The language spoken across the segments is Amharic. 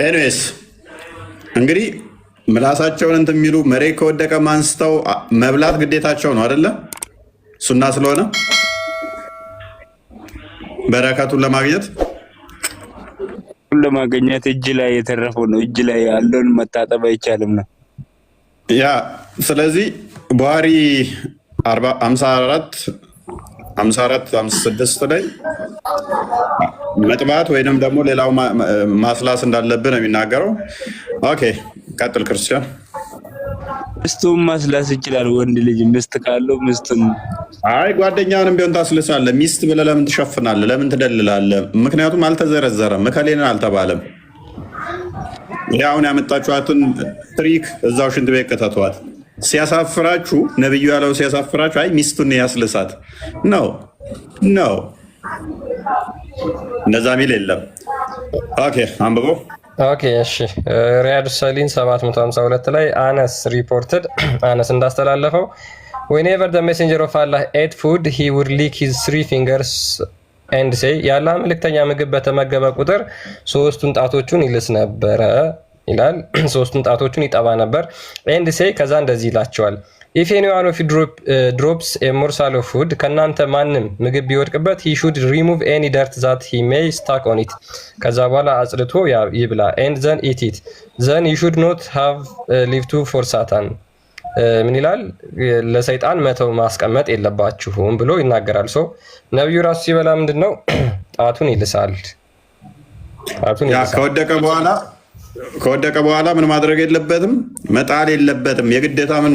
ኤኒዌይስ እንግዲህ ምላሳቸውን እንትን የሚሉ መሬት ከወደቀ ማንስተው መብላት ግዴታቸው ነው አይደለ? ሱና ስለሆነ በረከቱን ለማግኘት እጅ ላይ የተረፈው ነው። እጅ ላይ ያለውን መታጠብ አይቻልም ነው ያ። ስለዚህ ቡሃሪ 54 ላይ መጥባት ወይንም ደግሞ ሌላው ማስላስ እንዳለብን ነው የሚናገረው። ኦኬ ቀጥል ክርስቲያን። ሚስቱን ማስላስ ይችላል ወንድ ልጅ ሚስት ካለው ሚስቱን። አይ ጓደኛንም ቢሆን ታስልሳለህ። ሚስት ብለህ ለምን ትሸፍናለህ? ለምን ትደልላለህ? ምክንያቱም አልተዘረዘረም፣ መከሌን አልተባለም። አሁን ያመጣችኋትን ትሪክ እዛው ሽንት ቤት ከተቷት። ሲያሳፍራችሁ ነብዩ ያለው ሲያሳፍራችሁ፣ አይ ሚስቱን ያስልሳት ነው ነው እንደዛ ሚል የለም። ኦኬ አንብበው። ኦኬ እሺ ሪያድ ሰሊን 752 ላይ አነስ ሪፖርትድ አነስ እንዳስተላለፈው whenever the messenger of Allah ate food he would lick his 3 fingers and say ያላ መልእክተኛ ምግብ በተመገበ ቁጥር ሶስቱን ጣቶቹን ይልስ ነበረ ይላል። ሶስቱን ጣቶቹን ይጠባ ነበር and say ከዛ እንደዚህ ይላቸዋል if anyone of you drops a morsel of food ከናንተ ማንም ምግብ ቢወድቅበት he should remove any dirt that he may stuck on it ከዛ በኋላ አጽድቶ ይብላ and then eat it then you should not have leave to for Satan ምን ይላል? ለሰይጣን መተው ማስቀመጥ የለባችሁም ብሎ ይናገራል። ሶ ነብዩ ራሱ ሲበላ ምንድነው ጣቱን ይልሳል። ጣቱን ይልሳል። ከወደቀ በኋላ ምን ማድረግ የለበትም? መጣል የለበትም። የግዴታ ምን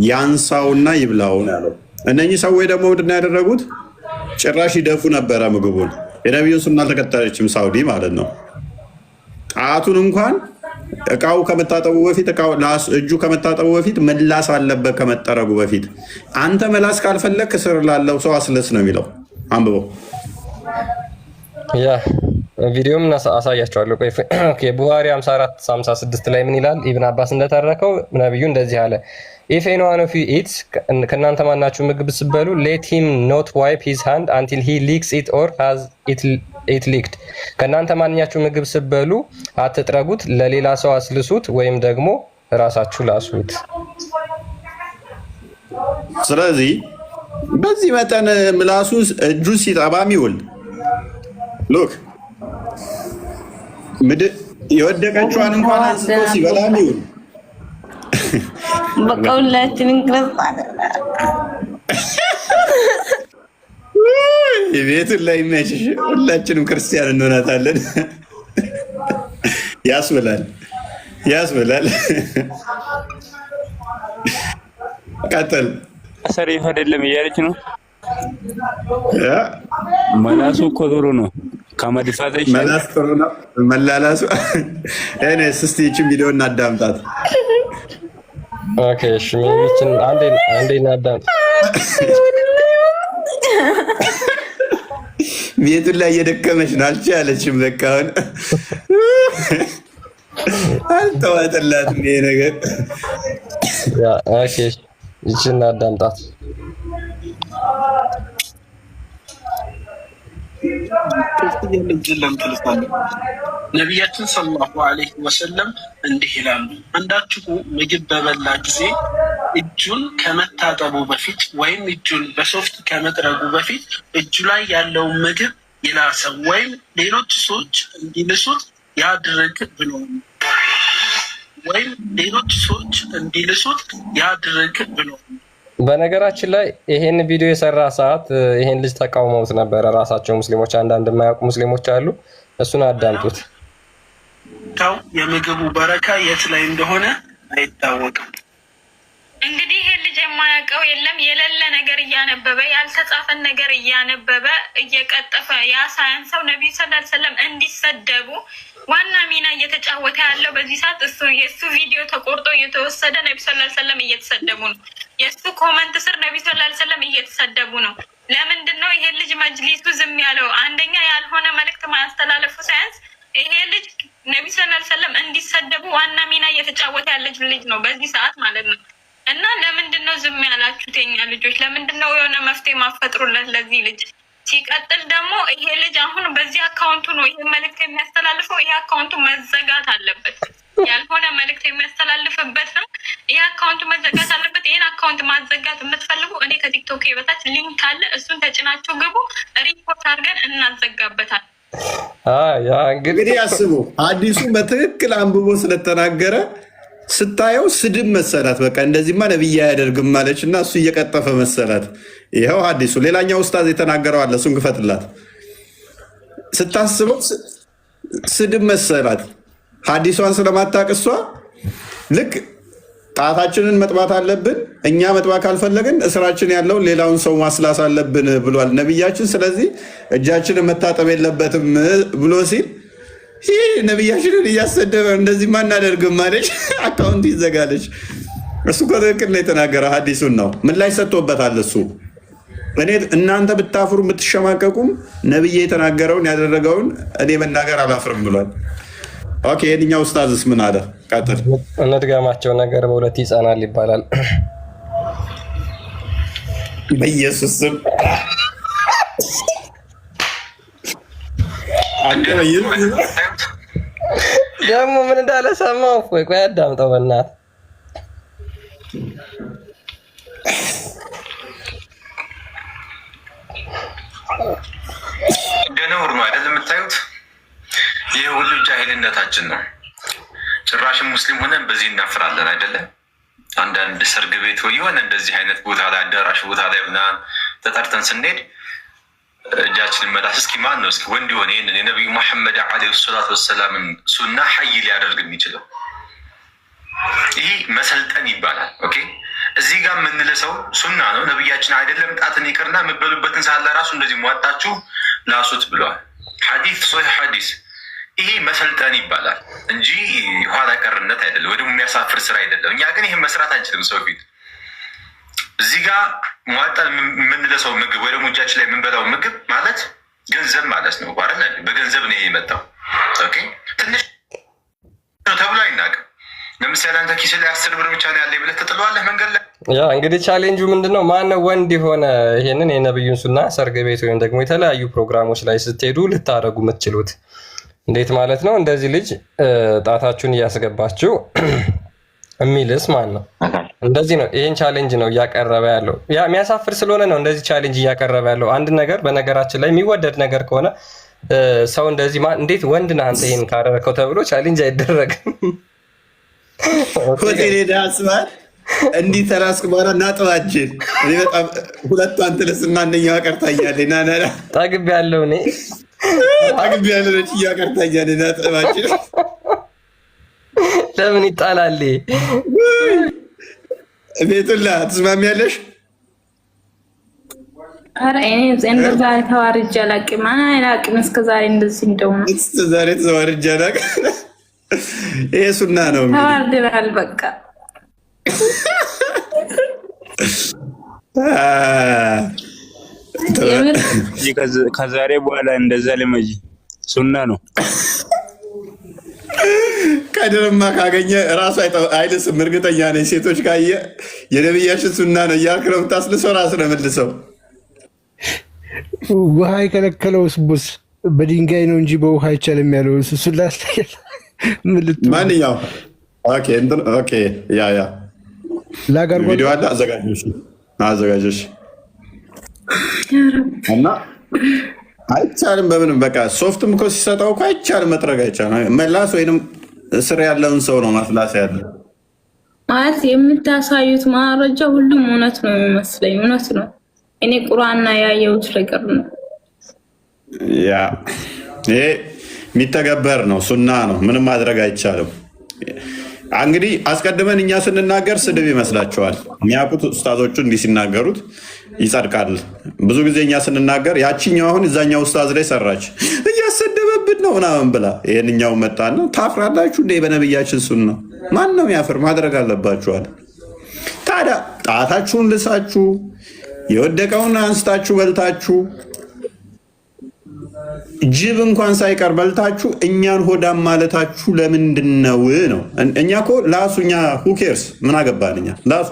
ያንሳውና ይብላው ነው ያለው። እነኚህ ሰዎች ደግሞ ምንድነው ያደረጉት? ጭራሽ ይደፉ ነበረ ምግቡን። የነብዩን ሱና አልተከተለችም ሳውዲ ማለት ነው። ጣቱን እንኳን እቃው ከመታጠቡ በፊት እጁ ከመታጠቡ በፊት መላስ አለበት ከመጠረጉ በፊት። አንተ መላስ ካልፈለክ ስር ላለው ሰው አስለስ ነው የሚለው። አንብበው። ያ ቪዲዮም አሳያቸዋለሁ። ኦኬ ቡሃሪ 54:56 ላይ ምን ይላል? ኢብን አባስ እንደተረከው ነብዩ እንደዚህ አለ if anyone of you eats ከናንተ ማናችሁ ምግብ ሲበሉ let him not wipe his hand until he licks it or has it licked ከናንተ ማንኛችሁ ምግብ ሲበሉ አትጥረጉት፣ ለሌላ ሰው አስልሱት ወይም ደግሞ ራሳችሁ ላሱት። ስለዚህ በዚህ መጠን ምላሱ እጁ ሲጠባም ይውል ሉክ የወደቀችዋን እንኳን አንስቶ ሲበላም ይውል በቀውላችንን ክርስቲያን ቤቱን ላይ መችሽ ሁላችንም ክርስቲያን እንሆናታለን። ያስብላል። ቀጥል። ሰሪፍ አይደለም እያለች ነው። መላሱ እኮ ጥሩ ነው። ከመድፋት መላስ ጥሩ ነው። መላላሱ እኔስ እስቲ ይህችን ቪዲዮ እናዳምጣት። ኦኬ እሺ ሚችን አንዴ እናዳምጥ። ቤቱን ላይ እየደከመች ነው አልቻለችም። በቃ አሁን አልተዋጠላትም ይሄ ነገር። ኦኬ ይችን እናዳምጣት። ነቢያችን ሰለላሁ ዐለይሂ ወሰለም እንዲህ ይላሉ፣ አንዳችሁ ምግብ በበላ ጊዜ እጁን ከመታጠቡ በፊት ወይም እጁን በሶፍት ከመጥረጉ በፊት እጁ ላይ ያለውን ምግብ ይላሰው ወይም ሌሎች ሰዎች እንዲልሱት ያድርግ ብሎ በነገራችን ላይ ይሄን ቪዲዮ የሰራ ሰዓት ይሄን ልጅ ተቃውመውት ነበረ ራሳቸው ሙስሊሞች። አንዳንድ የማያውቁ ሙስሊሞች አሉ። እሱን አዳምጡት። የምግቡ በረካ የት ላይ እንደሆነ አይታወቅም። እንግዲህ ይሄ ልጅ የማያውቀው የለም። የሌለ ነገር እያነበበ ያልተጻፈን ነገር እያነበበ እየቀጠፈ ያ ሳያንሰው ነቢዩ ሰለላሁ ዐለይሂ ወሰለም እንዲሰደቡ ዋና ሚና እየተጫወተ ያለው በዚህ ሰዓት የእሱ ቪዲዮ ተቆርጦ እየተወሰደ ነቢዩ ሰለላሁ ዐለይሂ ወሰለም እየተሰደቡ ነው። የእሱ ኮመንት ስር ነቢዩ ሰለላሁ ዐለይሂ ወሰለም እየተሰደቡ ነው። ለምንድን ነው ይሄ ልጅ መጅሊሱ ዝም ያለው? አንደኛ ያልሆነ መልእክት ማስተላለፉ ሳያንስ ይሄ ልጅ ነቢዩ ሰለላሁ ዐለይሂ ወሰለም እንዲሰደቡ ዋና ሚና እየተጫወተ ያለች ልጅ ነው በዚህ ሰዓት ማለት ነው። እና ለምንድን ነው ዝም ያላችሁት? የኛ ልጆች ለምንድን ነው የሆነ መፍትሄ ማፈጥሩለት ለዚህ ልጅ? ሲቀጥል ደግሞ ይሄ ልጅ አሁን በዚህ አካውንቱ ነው ይሄ መልእክት የሚያስተላልፈው። ይሄ አካውንቱ መዘጋት አለበት። ያልሆነ መልእክት የሚያስተላልፍበት ነው። ይሄ አካውንቱ መዘጋት አለበት። ይሄን አካውንት ማዘጋት የምትፈልጉ እኔ ከቲክቶክ በታች ሊንክ አለ፣ እሱን ተጭናችሁ ግቡ። ሪፖርት አድርገን እናዘጋበታል። እንግዲህ አስቡ፣ አዲሱ በትክክል አንብቦ ስለተናገረ ስታየው ስድብ መሰላት። በቃ እንደዚህማ ነብይ አያደርግም ማለች እና እሱ እየቀጠፈ መሰላት። ይኸው አዲሱ ሌላኛው ኡስታዝ የተናገረው አለ፣ እሱን ግፈትላት። ስታስበው ስድብ መሰላት። ሀዲሷን ስለማታውቅ እሷ ልክ ጣታችንን መጥባት አለብን እኛ መጥባት ካልፈለግን እስራችን ያለውን ሌላውን ሰው ማስላስ አለብን ብሏል ነብያችን። ስለዚህ እጃችንን መታጠብ የለበትም ብሎ ሲል ይህ ነብያችንን እያሰደበ እንደዚህ ማናደርግም ማለች። አካውንት ይዘጋለች። እሱ ትክክል ነው የተናገረ ሀዲሱን ነው። ምን ላይ ሰጥቶበታል እሱ። እኔ እናንተ ብታፍሩ ብትሸማቀቁም ነብዬ የተናገረውን ያደረገውን እኔ መናገር አላፍርም ብሏል። ኦኬ፣ የትኛው ኡስታዝስ ምን አለ? ቀጥል። እንድገማቸው ነገር በሁለት ይጸናል ይባላል። በኢየሱስ ስም ደግሞ ምን እንዳለ ሰማሁ። ቆይ አዳምጠው በእናትህ። ደነውር ነው አይደል የምታዩት? ይህ ሁሉ ጃሂልነታችን ነው። ጭራሽም ሙስሊም ሆነን በዚህ እናፍራለን አይደለም? አንዳንድ ሰርግ ቤት የሆነ እንደዚህ አይነት ቦታ ላይ አዳራሽ ቦታ ላይ ምናምን ተጠርተን ስንሄድ እጃችንን መላስ እስኪ ማን ነው እስኪ ወንድ የሆነ ይህንን የነቢዩ መሐመድ ዓለይሂ ሰላቱ ወሰላምን ሱና ሀይ ሊያደርግ የሚችለው? ይህ መሰልጠን ይባላል። ኦኬ፣ እዚህ ጋር የምንልሰው ሱና ነው። ነቢያችን አይደለም ጣትን ይቅርና የምበሉበትን ሳለ ራሱ እንደዚህ ሟጣችሁ ላሱት ብለዋል። ሐዲስ ሶሒህ ሐዲስ። ይሄ መሰልጠን ይባላል እንጂ ኋላ ቀርነት አይደለም፣ ወይ ደግሞ የሚያሳፍር ስራ አይደለም። እኛ ግን ይህን መስራት አንችልም ሰው ፊት። እዚህ ጋር ሟጣን የምንለሰው ምግብ ወይ ደግሞ እጃችን ላይ የምንበላው ምግብ ማለት ገንዘብ ማለት ነው አይደል? በገንዘብ ነው የመጣው። ኦኬ፣ ትንሽ ነው ተብሎ አይናቅም። ለምሳሌ አንተ ኪስ ላይ 10 ብር ብቻ ነው ያለ ብለህ ትጥለዋለህ መንገድ ላይ። ያ እንግዲህ ቻሌንጁ ምንድነው? ማነው ወንድ የሆነ ይሄንን የነብዩን ሱና ሰርግ ቤት ወይም ደግሞ የተለያዩ ፕሮግራሞች ላይ ስትሄዱ ልታረጉ የምትችሉት እንዴት ማለት ነው? እንደዚህ ልጅ ጣታችሁን እያስገባችሁ የሚልስ ማን ነው? እንደዚህ ነው። ይሄን ቻሌንጅ ነው እያቀረበ ያለው። ያ የሚያሳፍር ስለሆነ ነው እንደዚህ ቻሌንጅ እያቀረበ ያለው። አንድ ነገር በነገራችን ላይ የሚወደድ ነገር ከሆነ ሰው እንደዚህ እንዴት ወንድ ነህ አንተ ይሄን ካደረከው ተብሎ ቻሌንጅ አይደረግም። ሆቴል ሄደህ አስበሃል? እንዲህ ተራስክ በኋላ ናጥባችን እኔ በጣም ሁለቱ አንተ ለስና አንደኛው ቀርታኛለች። ና ጠግቤያለሁ እኔ ጠግቤያለሁ ነች እያቀርታኛለች። ናጥባችን ለምን ይጣላል? ቤቱላ ትስማሚያለሽ? ኧረ እኔ እንደዛ ተዋርጄ አላውቅም። አላውቅም እስከ ዛሬ እንደዚህ እንደውም እስከ ዛሬ ተዋርጄ አላውቅም። ይሄ ሱና ነው። ተዋርደናል በቃ። ከዛሬ በኋላ እንደዛ ልመጂ ሱና ነው። ቀድርማ ካገኘ እራሱ አይልስም። እርግጠኛ ነኝ። ሴቶች ካየ የነብያችን ሱና ነው እያልክ ነው የምታስልሰው። ራሱ ነው የምልሰው። ውሃ የከለከለውስ ቡስ በድንጋይ ነው እንጂ በውሃ አይቻልም ያለው እሱ ላስተያየው ማንኛው ኦኬ ያ ላጋር ቪዲዮ አለ አዘጋጆች እና አይቻልም። በምንም በቃ ሶፍትም እኮ ሲሰጠው እኮ አይቻልም። መጥረግ አይቻልም። መላስ ወይንም እስር ያለውን ሰው ነው ማስላስ ያለ ማለት የምታሳዩት ማረጃ ሁሉም እውነት ነው የሚመስለኝ። እውነት ነው። እኔ ቁርአንና ያየሁት ነገር ነው። ያ ይሄ የሚተገበር ነው፣ ሱና ነው። ምንም ማድረግ አይቻልም። እንግዲህ አስቀድመን እኛ ስንናገር ስድብ ይመስላቸዋል። የሚያውቁት ኡስታዞቹ እንዲህ ሲናገሩት ይጸድቃል። ብዙ ጊዜ እኛ ስንናገር ያቺኛው አሁን እዛኛው ኡስታዝ ላይ ሰራች እያሰደበብን ነው ምናምን ብላ ይህንኛው መጣን ነው። ታፍራላችሁ እንደ በነብያችን ሱና ማን ነው ያፍር? ማድረግ አለባችኋል። ታዲያ ጣታችሁን ልሳችሁ የወደቀውን አንስታችሁ በልታችሁ ጅብ እንኳን ሳይቀር በልታችሁ እኛን ሆዳም ማለታችሁ ለምንድን ነው? እኛ እኮ ላሱ እኛ ሁኬርስ ምን አገባን? እኛ ላሱ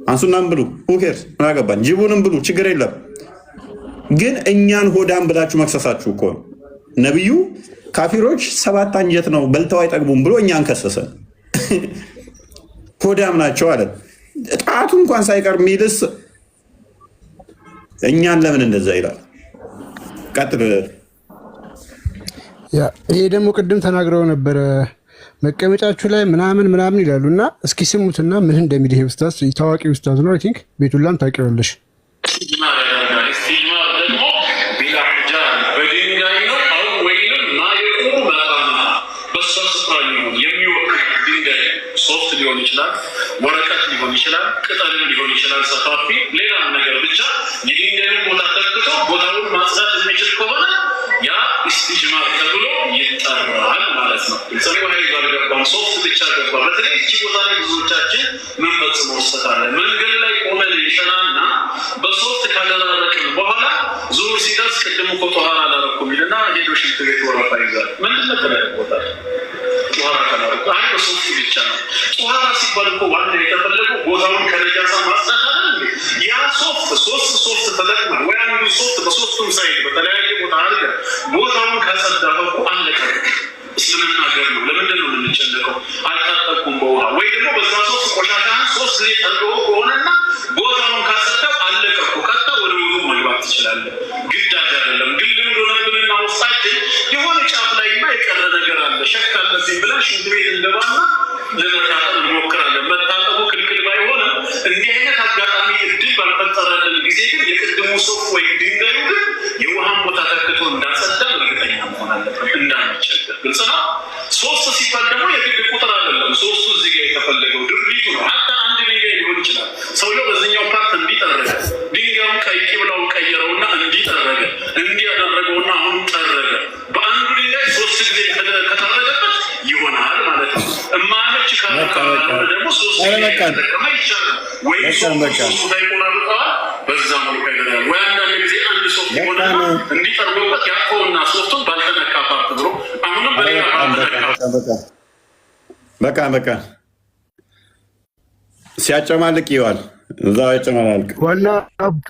አንሱናም ብሉ ሁኬርስ ምን አገባን? ጅቡንም ብሉ ችግር የለም። ግን እኛን ሆዳም ብላችሁ መክሰሳችሁ እኮ ነው። ነቢዩ ካፊሮች 7 አንጀት ነው በልተው አይጠግቡም ብሎ እኛን ከሰሰን። ሆዳም ናቸው አለ። ጣቱ እንኳን ሳይቀር ሚልስ እኛን ለምን እንደዛ ይላል? ቀጥል። ይሄ ደግሞ ቅድም ተናግረው ነበረ መቀመጫችሁ ላይ ምናምን ምናምን ይላሉ እና እስኪ ስሙትና ምን እንደሚል ይሄ ኡስታዝ ታዋቂ ኡስታዝ ነው። አይ ቲንክ ቤቱላም ታውቂዋለሽ። ሶፍት ሊሆን ይችላል፣ ወረቀት ሊሆን ይችላል፣ ቅጠልም ሊሆን ይችላል፣ ሰፋፊ ሌላም ነገር ብቻ የድንጋዩን ቦታ ተክቶ ቦታውን ማጽዳት የሚችል ከሆነ ያ ኢስቲጅማር ተብሎ ይጠራል ማለት ነው። ሰው ላይ ጋር ሶፍት ብቻ ገባ። በተለይ እቺ ቦታ ላይ ብዙዎቻችን ምን ፈጽመው ወሰታለ መንገድ ላይ ቆመን ይሸናና በሶፍት ካደረረቅን በኋላ ዙር ሲደርስ ቅድም እኮ ጧሃራ አላረኩም ይልና ሄዶ ሽንት ቤት ወረፋ ይዛል። ምንድን ነው ተለቆታል? ጧሃራ ካላረኩ አይ በሶፍት ብቻ ነው። ጧሃራ ሲባል እኮ ዋና የተፈለገው ቦታውን ከነጃሳ ማጽዳት አይደል? ያ ሶፍት ተጠቅመን ወይ አንዱ ሶፍት በሶፍቱም ሳይድ በተለያየ ቦታ አድርገን ቦታውን ካጸዳኸው እኮ አለቀ። እስልምና ገር ነው። ለምንድን ነው የምንጨነቀው? አልታጠቁም በውሃ ወይ ደግሞ በዛ ሶፍት ቆሻሻን 3 ጊዜ ጠርገው ከሆነና ቦታውን ካጸዳው አለቀ እኮ። ቀጥታ ወደ ውዱ መግባት ትችላለህ። ግዳጅ አይደለም። ግን ልምዶነብንና ውስጣችን የሆነ ጫፍ ላይማ የቀረ ነገር አለ ሸክ አለብኝ ብለን ሽንት ቤት እንገባና ለመታጠብ እንሞክራለን። መታጠቡ ክልክል ባይሆንም እንዲህ አይነት አጋጣሚ እድል ባልፈጠረልን ጊዜ ግን የቅድሙ ሶፍት ወይ ድንጋዩ ግን የውሃን ቦታ ተክቶ እንዳጸዳ እርግጠኛ መሆን አለበት እንዳንቸገር። ግልጽ ነው። ሶስት ሲባል ደግሞ የግድ ቁጥር አይደለም። ሶስቱ እዚህ ጋር የተፈለገው ድርጊቱ ነው። ሀታ አንድ ድንጋይ ሊሆን ይችላል። ሰውየው በዚህኛው ፓርት እንዲጠረገ ድንጋዩን ቂብላውን ቀየረውና እንዲጠረገ እንዲያደረገውና አሁን ጠረገ። በአንዱ ድንጋይ 3 ጊዜ ከተረገበት ይሆናል ማለት ነው። እማመች ካለ ደግሞ 3 ጊዜ ተጠቀመ ይቻላል። ወይ ሶስቱ ሳይቆራርጠዋል በዛ መልኩ አይደለም። ወይ አንዳንድ ጊዜ አንድ ሶፍት ይሆናል እንዲጠርገበት ያቆውና ሶፍቱን ባልተነካ ፓርት ብሎ አሁንም በሌላ በቃ ሲያጨማልቅ ይዋል እዛው ያጨማልቅ።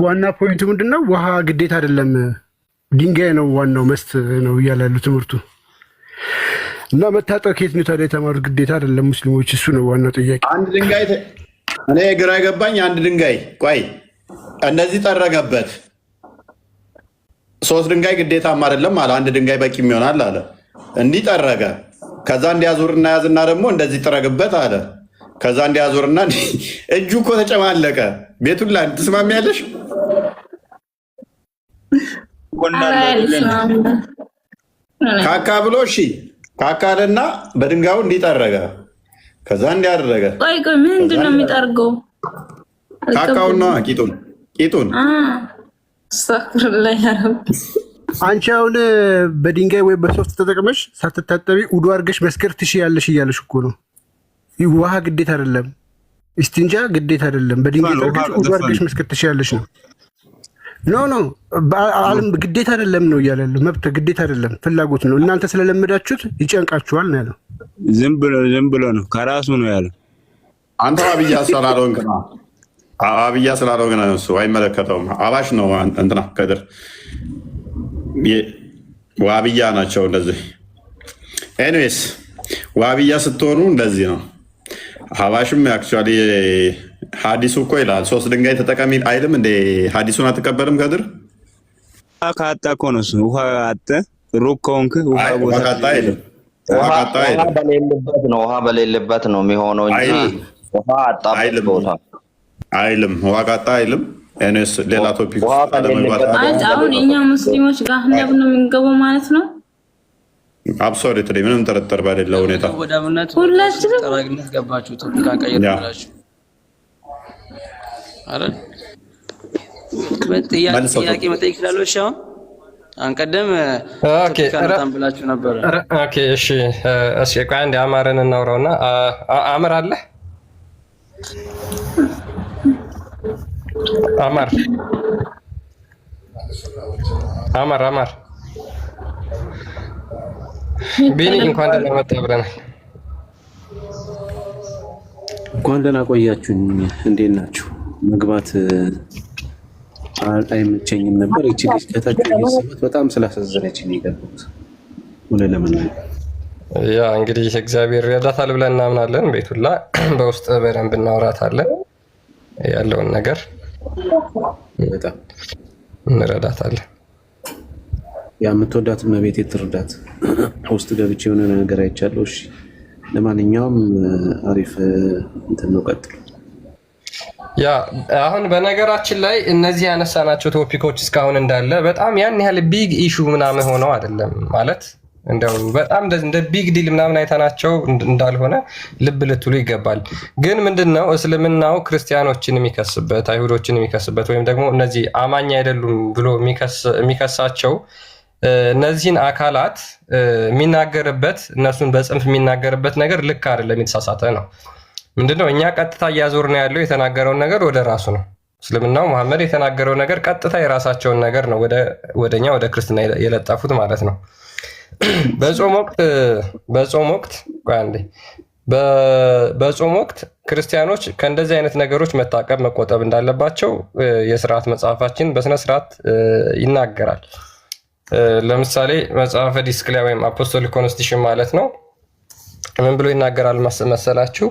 ዋና ፖይንቱ ምንድነው? ውሃ ግዴታ አይደለም፣ ድንጋይ ነው ዋናው መስት ነው እያላሉ ትምህርቱ እና መታጠብ ከየት ነው ታዲያ የተማሩት? ግዴታ አይደለም ሙስሊሞች። እሱ ነው ዋናው ጥያቄ። አንድ ድንጋይ እኔ ግራ ገባኝ። አንድ ድንጋይ ቆይ እንደዚህ ጠረገበት 3 ድንጋይ ግዴታም አይደለም አለ። አንድ ድንጋይ በቂም ይሆናል አለ። እንዲህ ጠረገ። ከዛ እንዲያዙርና ያዝና ደግሞ እንደዚህ ጥረግበት አለ። ከዛ እንዲያዙርና እጁ እኮ ተጨማለቀ። ቤቱን ላይ ትስማሚያለሽ? ካካ ብሎ እሺ ካካልና በድንጋዩ እንዲጠረገ ከዛ እንዲያደረገ። ቆይ ምንድን ነው የሚጠርገው? ካካውና ቂጡን አስተግፍሩላህ ያ ረብ። አንቺ አሁን በድንጋይ ወይ በሶፍት ተጠቅመሽ ሳትታጠቢ ውዱ አድርገሽ መስከር ትችያለሽ እያለሽ እኮ ነው። ውሃ ግዴታ አይደለም፣ እስቲንጃ ግዴታ አይደለም። በድንጋይ ጠርገሽ ውዱ አድርገሽ መስከር ትችያለሽ ነው። ኖ በዓለም ግዴታ አይደለም ነው እያለሁ። መብት ግዴታ አይደለም፣ ፍላጎት ነው። እናንተ ስለለመዳችሁት ይጨንቃችኋል ነው ያለው። ዝም ብሎ ነው ከራሱ ነው ያለው። አንተ አብያ ስላልሆንክ ነው። አብያ ስላልሆንክ ነው። እሱ አይመለከተውም። አባሽ ነው እንትና ከድር ዋብያ ናቸው እንደዚህ። ኤኒዌይስ ዋብያ ስትሆኑ እንደዚህ ነው። ሀባሽም አክቹዋሊ ሀዲሱ እኮ ይላል 3 ድንጋይ ተጠቀሚ አይልም እንደ ሀዲሱን አትቀበልም? ከድር ካጣ እኮ ነው እሱ። ውሃ አጣ ሩቅ ከሆንክ ውሃ ካጣ አይልም። ውሃ በሌለበት ነው የሚሆነው እንጂ ውሃ አጣበት ቦታ አይልም። ውሃ ካጣ አይልም። ኤኒዌይስ ሌላ ቶፒክ አሁን እኛ ሙስሊሞች ጋር ነው የምንገባው ማለት ነው። አብሶሉትሊ ምንም ጥርጥር በሌለው ሁኔታ ሁላችንም ጠራግነት ገባችሁ። ቶፒክ አቀየራላችሁ አይደል? ጥያቄ መጠየቅ ይችላል። እሺ አሁን አንቀደም ቶፒክ ብላችሁ ነበር። ኦኬ እሺ ቆይ አንዴ አማርን እናውራውና አማር አለ አማር ቢኒ እንኳን ደህና መጣህ ብለናል። እንኳን ደህና ቆያችሁኝ። እንዴት ናችሁ? መግባት አይመቸኝም ነበር። እቺ ልጅ ከታች እየሰማት በጣም ስላሳዘነችኝ የገባሁት ወለ ለመናገር ያ እንግዲህ እግዚአብሔር ይረዳታል ብለን እናምናለን። ቤቱላ በውስጥ በደንብ እናወራታለን ያለውን ነገር በጣም እንረዳታለን። የምትወዳት መቤት ትርዳት። ውስጥ ገብቼ የሆነ ነገር አይቻለሁ። እሺ ለማንኛውም አሪፍ እንትን ነው፣ ቀጥሉ። ያ አሁን በነገራችን ላይ እነዚህ ያነሳናቸው ቶፒኮች እስካሁን እንዳለ በጣም ያን ያህል ቢግ ኢሹ ምናምን ሆነው አይደለም ማለት እንደው በጣም እንደ ቢግ ዲል ምናምን አይተናቸው እንዳልሆነ ልብ ልትሉ ይገባል። ግን ምንድነው እስልምናው ክርስቲያኖችን የሚከስበት አይሁዶችን የሚከስበት ወይም ደግሞ እነዚህ አማኝ አይደሉም ብሎ የሚከሳቸው እነዚህን አካላት የሚናገርበት እነሱን በጽንፍ የሚናገርበት ነገር ልክ አይደለም፣ የተሳሳተ ነው። ምንድነው እኛ ቀጥታ እያዞር ነው ያለው የተናገረውን ነገር ወደ ራሱ ነው። እስልምናው መሐመድ የተናገረው ነገር ቀጥታ የራሳቸውን ነገር ነው ወደኛ ወደ ክርስትና የለጠፉት ማለት ነው። በጾም ወቅት ክርስቲያኖች ከእንደዚህ አይነት ነገሮች መታቀብ መቆጠብ እንዳለባቸው የስርዓት መጽሐፋችን በስነስርዓት ይናገራል። ለምሳሌ መጽሐፈ ዲስክሊያ ወይም አፖስቶሊክ ኮንስቲቱሽን ማለት ነው ምን ብሎ ይናገራል መሰላችሁ?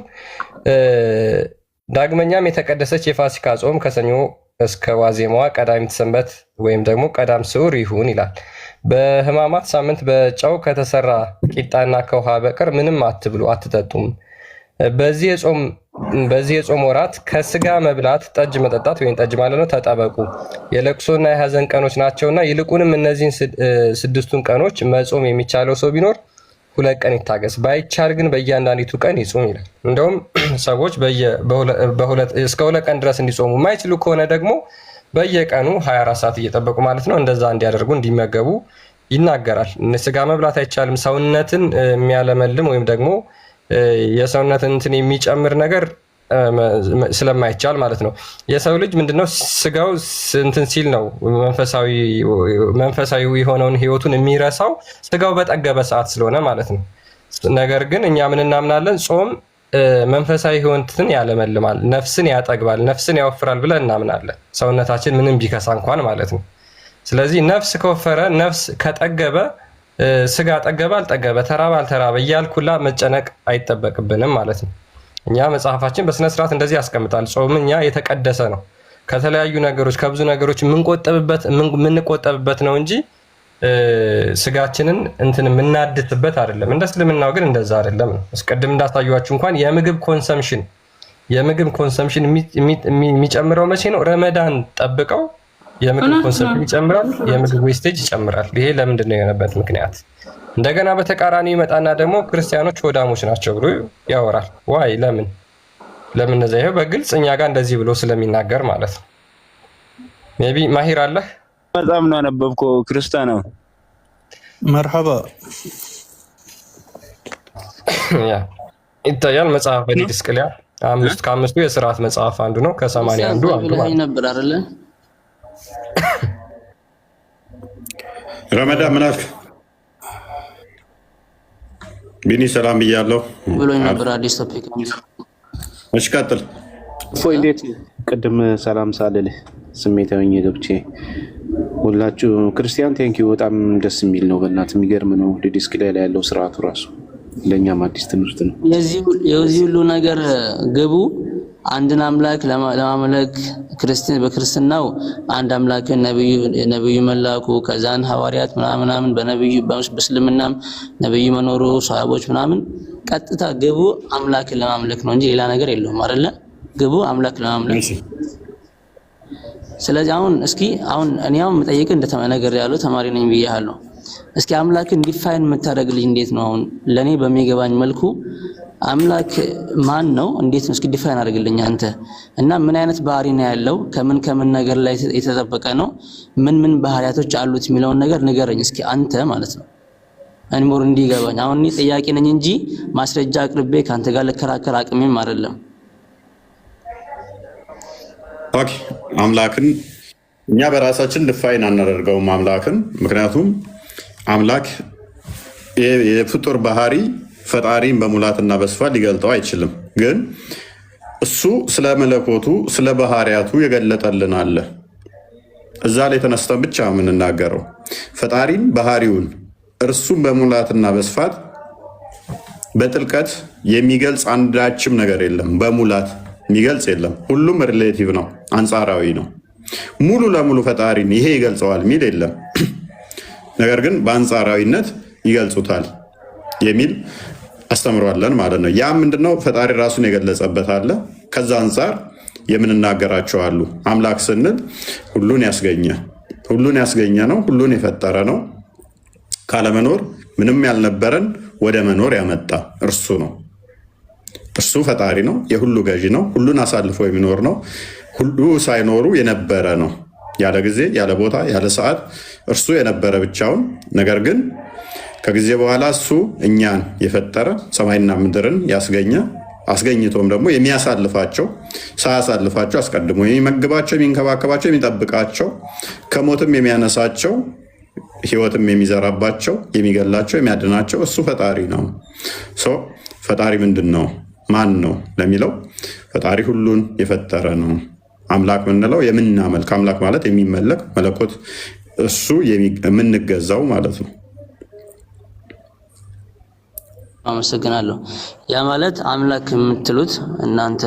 ዳግመኛም የተቀደሰች የፋሲካ ጾም ከሰኞ እስከ ዋዜማዋ ቀዳሚት ሰንበት ወይም ደግሞ ቀዳም ስዑር ይሁን ይላል። በሕማማት ሳምንት በጨው ከተሰራ ቂጣና ከውሃ በቀር ምንም አትብሉ አትጠጡም። በዚህ የጾም ወራት ከስጋ መብላት ጠጅ መጠጣት ወይም ጠጅ ማለት ነው ተጠበቁ። የለቅሶና የሐዘን ቀኖች ናቸውና ይልቁንም እነዚህን 6ቱን ቀኖች መጾም የሚቻለው ሰው ቢኖር 2 ቀን ይታገስ፣ ባይቻል ግን በእያንዳንዲቱ ቀን ይጾም ይላል። እንደውም ሰዎች እስከ 2 ቀን ድረስ እንዲጾሙ የማይችሉ ከሆነ ደግሞ በየቀኑ 24 ሰዓት እየጠበቁ ማለት ነው እንደዛ እንዲያደርጉ እንዲመገቡ ይናገራል። ስጋ መብላት አይቻልም፣ ሰውነትን የሚያለመልም ወይም ደግሞ የሰውነትን እንትን የሚጨምር ነገር ስለማይቻል ማለት ነው። የሰው ልጅ ምንድነው ስጋው እንትን ሲል ነው መንፈሳዊ የሆነውን ህይወቱን የሚረሳው ስጋው በጠገበ ሰዓት ስለሆነ ማለት ነው። ነገር ግን እኛ ምን እናምናለን? ጾም መንፈሳዊ ህይወትን ያለመልማል፣ ነፍስን ያጠግባል፣ ነፍስን ያወፍራል ብለን እናምናለን። ሰውነታችን ምንም ቢከሳ እንኳን ማለት ነው። ስለዚህ ነፍስ ከወፈረ ነፍስ ከጠገበ ስጋ ጠገበ አልጠገበ ተራበ አልተራበ እያልኩላ መጨነቅ አይጠበቅብንም ማለት ነው። እኛ መጽሐፋችን በስነስርዓት እንደዚህ ያስቀምጣል። ጾም እኛ የተቀደሰ ነው፣ ከተለያዩ ነገሮች ከብዙ ነገሮች የምንቆጠብበት ነው እንጂ ስጋችንን እንትን የምናድትበት አይደለም። እንደ እስልምናው ግን እንደዛ አይደለም ነው። እስቀድም እንዳሳዩዋችሁ እንኳን የምግብ ኮንሰምሽን የሚጨምረው መቼ ነው? ረመዳን ጠብቀው የምግብ ኮንሰምሽን ይጨምራል፣ የምግብ ዌስቴጅ ይጨምራል። ይሄ ለምንድን ነው የሆነበት ምክንያት? እንደገና በተቃራኒ ይመጣና ደግሞ ክርስቲያኖች ወዳሞች ናቸው ብሎ ያወራል። ዋይ ለምን እንደዛ? ይሄው በግልጽ እኛ ጋር እንደዚህ ብሎ ስለሚናገር ማለት ነው። ሜቢ ማሂር አለህ? በጣም ነው ያነበብከው ክርስቲያን ነው። መርሐባ ያ ይታያል። መጽሐፈ ዲስቅልያ ከአምስቱ የስርዓት መጽሐፍ አንዱ ነው። ከ80 አንዱ ነበር አይደለ? ረመዳን ምን አልክ? ቢኒ ሰላም ብያለሁ ብሎኝ ነበር። አዲስ ቶፒክ እሺ ቀጥል። እፎይ እንዴት? ቅድም ሰላም ሳልልህ ስሜታዊ ገብቼ ሁላችሁ ክርስቲያን ቴንኪው። በጣም ደስ የሚል ነው። በእናትህ የሚገርም ነው። ዲስክሊያ ላይ ያለው ስርዓቱ ራሱ ለእኛም አዲስ ትምህርት ነው። የዚህ ሁሉ ነገር ግቡ አንድን አምላክ ለማምለክ በክርስትናው አንድ አምላክ ነብዩ መላኩ ከዛን ሐዋርያት ምናምን በነብዩ በእስልምናም ነብዩ መኖሩ ሰሃቦች ምናምን ቀጥታ ግቡ አምላክን ለማምለክ ነው እንጂ ሌላ ነገር የለውም አይደለ? ግቡ አምላክ ለማምለክ። ስለዚህ አሁን እኔ መጠየቅ እንደተመነገር ያለው ተማሪ ነኝ ብያለሁ። እስኪ አምላክን ዲፋይን የምታደርግልኝ እንዴት ነው? አሁን ለኔ በሚገባኝ መልኩ አምላክ ማን ነው? እንዴት ነው? እስኪ ዲፋይን አድርግልኝ አንተ። እና ምን አይነት ባህሪ ነው ያለው? ከምን ነገር ላይ የተጠበቀ ነው? ምን ባህሪያቶች አሉት የሚለውን ነገር ንገረኝ እስኪ አንተ ማለት ነው። አንሞር እንዲገባኝ። አሁን እኔ ጥያቄ ነኝ እንጂ ማስረጃ አቅርቤ ካንተ ጋር ልከራከር አቅሜም አይደለም። ኦኬ አምላክን እኛ በራሳችን ዲፋይን አናደርገውም አምላክን። ምክንያቱም አምላክ የፍጡር ባህሪ ፈጣሪን በሙላትና በስፋት ሊገልጠው አይችልም። ግን እሱ ስለ መለኮቱ ስለ ባህሪያቱ የገለጠልን አለ። እዛ ላይ ተነስተን ብቻ የምንናገረው ፈጣሪን ባህሪውን እርሱም በሙላትና በስፋት በጥልቀት የሚገልጽ አንዳችም ነገር የለም። በሙላት የሚገልጽ የለም። ሁሉም ሪሌቲቭ ነው፣ አንጻራዊ ነው። ሙሉ ለሙሉ ፈጣሪን ይሄ ይገልጸዋል የሚል የለም። ነገር ግን በአንጻራዊነት ይገልጹታል የሚል አስተምሯለን ማለት ነው። ያ ምንድነው? ፈጣሪ ራሱን የገለጸበት አለ። ከዛ አንጻር የምንናገራቸው አሉ። አምላክ ስንል ሁሉን ያስገኘ ነው፣ ሁሉን የፈጠረ ነው። ካለመኖር ምንም ያልነበረን ወደ መኖር ያመጣ እርሱ ነው። እርሱ ፈጣሪ ነው፣ የሁሉ ገዢ ነው፣ ሁሉን አሳልፎ የሚኖር ነው። ሁሉ ሳይኖሩ የነበረ ነው፣ ያለ ጊዜ፣ ያለ ቦታ፣ ያለ ሰዓት እርሱ የነበረ ብቻውን። ነገር ግን ከጊዜ በኋላ እሱ እኛን የፈጠረ ሰማይና ምድርን ያስገኘ አስገኝቶም ደግሞ የሚያሳልፋቸው ሳያሳልፋቸው አስቀድሞ የሚመግባቸው፣ የሚንከባከባቸው፣ የሚጠብቃቸው ከሞትም የሚያነሳቸው ህይወትም የሚዘራባቸው የሚገላቸው የሚያድናቸው እሱ ፈጣሪ ነው። ፈጣሪ ምንድን ነው? ማን ነው ለሚለው ፈጣሪ ሁሉን የፈጠረ ነው። አምላክ ምንለው የምናመልክ፣ አምላክ ማለት የሚመለክ መለኮት፣ እሱ የምንገዛው ማለት ነው። አመሰግናለሁ። ያ ማለት አምላክ የምትሉት እናንተ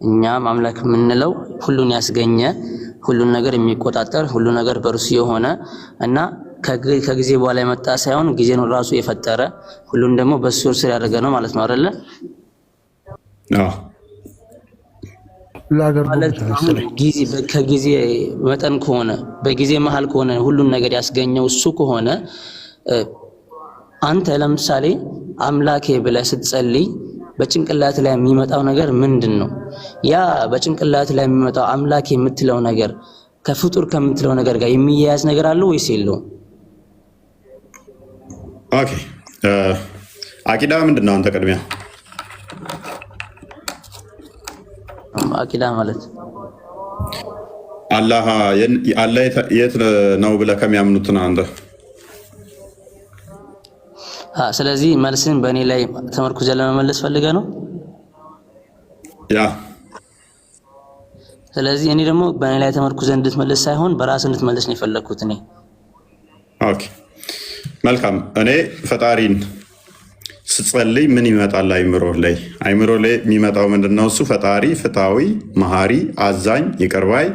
እኛም አምላክ የምንለው ሁሉን ያስገኘ፣ ሁሉን ነገር የሚቆጣጠር፣ ሁሉ ነገር በእርሱ የሆነ እና ከጊዜ በኋላ የመጣ ሳይሆን ጊዜን ራሱ የፈጠረ ሁሉን ደግሞ በሱ ስር ያደረገ ነው ማለት ነው አይደለ? ከጊዜ መጠን ከሆነ በጊዜ መሀል ከሆነ ሁሉን ነገር ያስገኘው እሱ ከሆነ አንተ ለምሳሌ አምላኬ ብለህ ስትጸልይ በጭንቅላት ላይ የሚመጣው ነገር ምንድን ነው? ያ በጭንቅላት ላይ የሚመጣው አምላኬ የምትለው ነገር ከፍጡር ከምትለው ነገር ጋር የሚያያዝ ነገር አለው ወይስ የለውም? ኦኬ፣ አቂዳ ምንድን ነው? አንተ ቅድሚያ አቂዳ ማለት አላህ የት ነው ብለህ ከሚያምኑት ነው አንተ። ስለዚህ መልስን በእኔ ላይ ተመርኩዘህ ለመመለስ ፈልገህ ነው? ያ ስለዚህ እኔ ደግሞ በእኔ ላይ ተመርኩዘህ እንድትመልስ ሳይሆን በራስህ እንድትመልስ ነው የፈለግኩት እኔ። ኦኬ መልካም። እኔ ፈጣሪን ስጸልይ ምን ይመጣል? አይምሮ ላይ የሚመጣው ምንድነው? እሱ ፈጣሪ ፍትሃዊ፣ መሐሪ፣ አዛኝ፣ ይቅር ባይ፣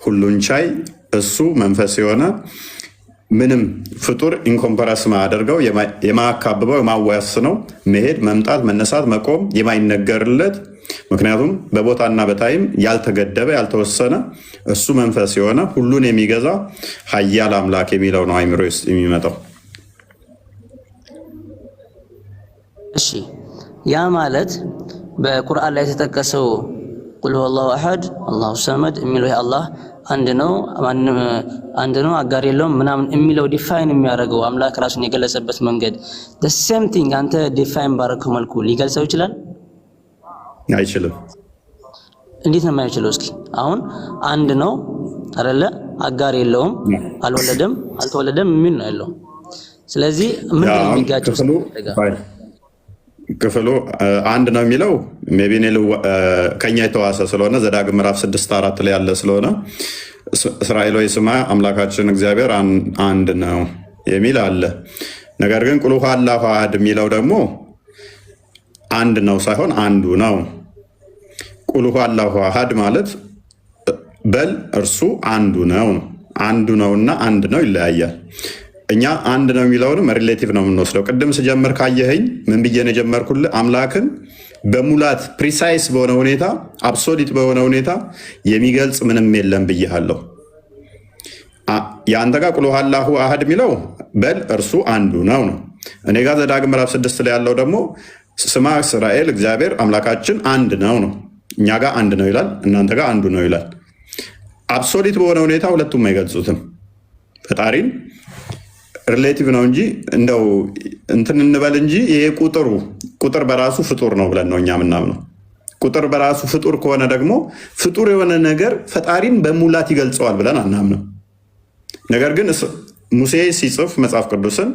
ሁሉን ቻይ፣ እሱ መንፈስ የሆነ ምንም ፍጡር ኢንኮምፐረስ ማያደርገው የማያካብበው የማዋያስነው መሄድ፣ መምጣት፣ መነሳት፣ መቆም የማይነገርለት ምክንያቱም በቦታና በታይም ያልተገደበ ያልተወሰነ እሱ መንፈስ የሆነ ሁሉን የሚገዛ ኃያል አምላክ የሚለው ነው አይምሮ ውስጥ የሚመጣው። እሺ ያ ማለት በቁርአን ላይ የተጠቀሰው ቁል ሁወላሁ አሐድ አላሁ ሰመድ የሚለው አላህ አንድ ነው አጋር የለውም ምናምን የሚለው ዲፋይን የሚያደርገው አምላክ ራሱን የገለጸበት መንገድ the same thing አንተ ዲፋይን ባረከው መልኩ ሊገልጸው ይችላል? አይችልም። እንዴት ነው የማይችለው? እስኪ አሁን አንድ ነው አይደለ? አጋር የለውም፣ አልወለደም፣ አልተወለደም የሚል ነው ያለው። ስለዚህ ምን የሚጋጭው ክፍሉ አንድ ነው የሚለው ሜቢ ከኛ የተዋሰ ስለሆነ ዘዳግም ምዕራፍ 6:4 ላይ ያለ ስለሆነ እስራኤል ሆይ ስማ አምላካችን እግዚአብሔር አንድ ነው የሚል አለ። ነገር ግን ቁል ሁወላሁ አሐድ የሚለው ደግሞ አንድ ነው ሳይሆን አንዱ ነው። ቁል ሁወላሁ አሐድ ማለት በል እርሱ አንዱ ነው። አንዱ ነውና አንድ ነው ይለያያል። እኛ አንድ ነው የሚለውንም ሪሌቲቭ ነው የምንወስደው። ቅድም ስጀምር ካየኸኝ ምን ብዬ ነው የጀመርኩልህ? አምላክን በሙላት ፕሪሳይስ በሆነ ሁኔታ አብሶሊት በሆነ ሁኔታ የሚገልጽ ምንም የለም ብያለሁ። የአንተ ጋር ቁል ሁወላሁ አሐድ የሚለው በል እርሱ አንዱ ነው ነው። እኔ ጋር ዘዳግም ምዕራፍ 6 ላይ ያለው ደግሞ ስማ እስራኤል እግዚአብሔር አምላካችን አንድ ነው ነው። እኛ ጋር አንድ ነው ይላል፣ እናንተ ጋር አንዱ ነው ይላል። አብሶሊት በሆነ ሁኔታ ሁለቱም አይገልጹትም። ፈጣሪን ሪሌቲቭ ነው እንጂ እንደው እንትን እንበል እንጂ ይሄ ቁጥር በራሱ ፍጡር ነው ብለን ነው እኛ የምናምነው። ቁጥር በራሱ ፍጡር ከሆነ ደግሞ ፍጡር የሆነ ነገር ፈጣሪን በሙላት ይገልጸዋል ብለን አናምነው። ነገር ግን ሙሴ ሲጽፍ መጽሐፍ ቅዱስን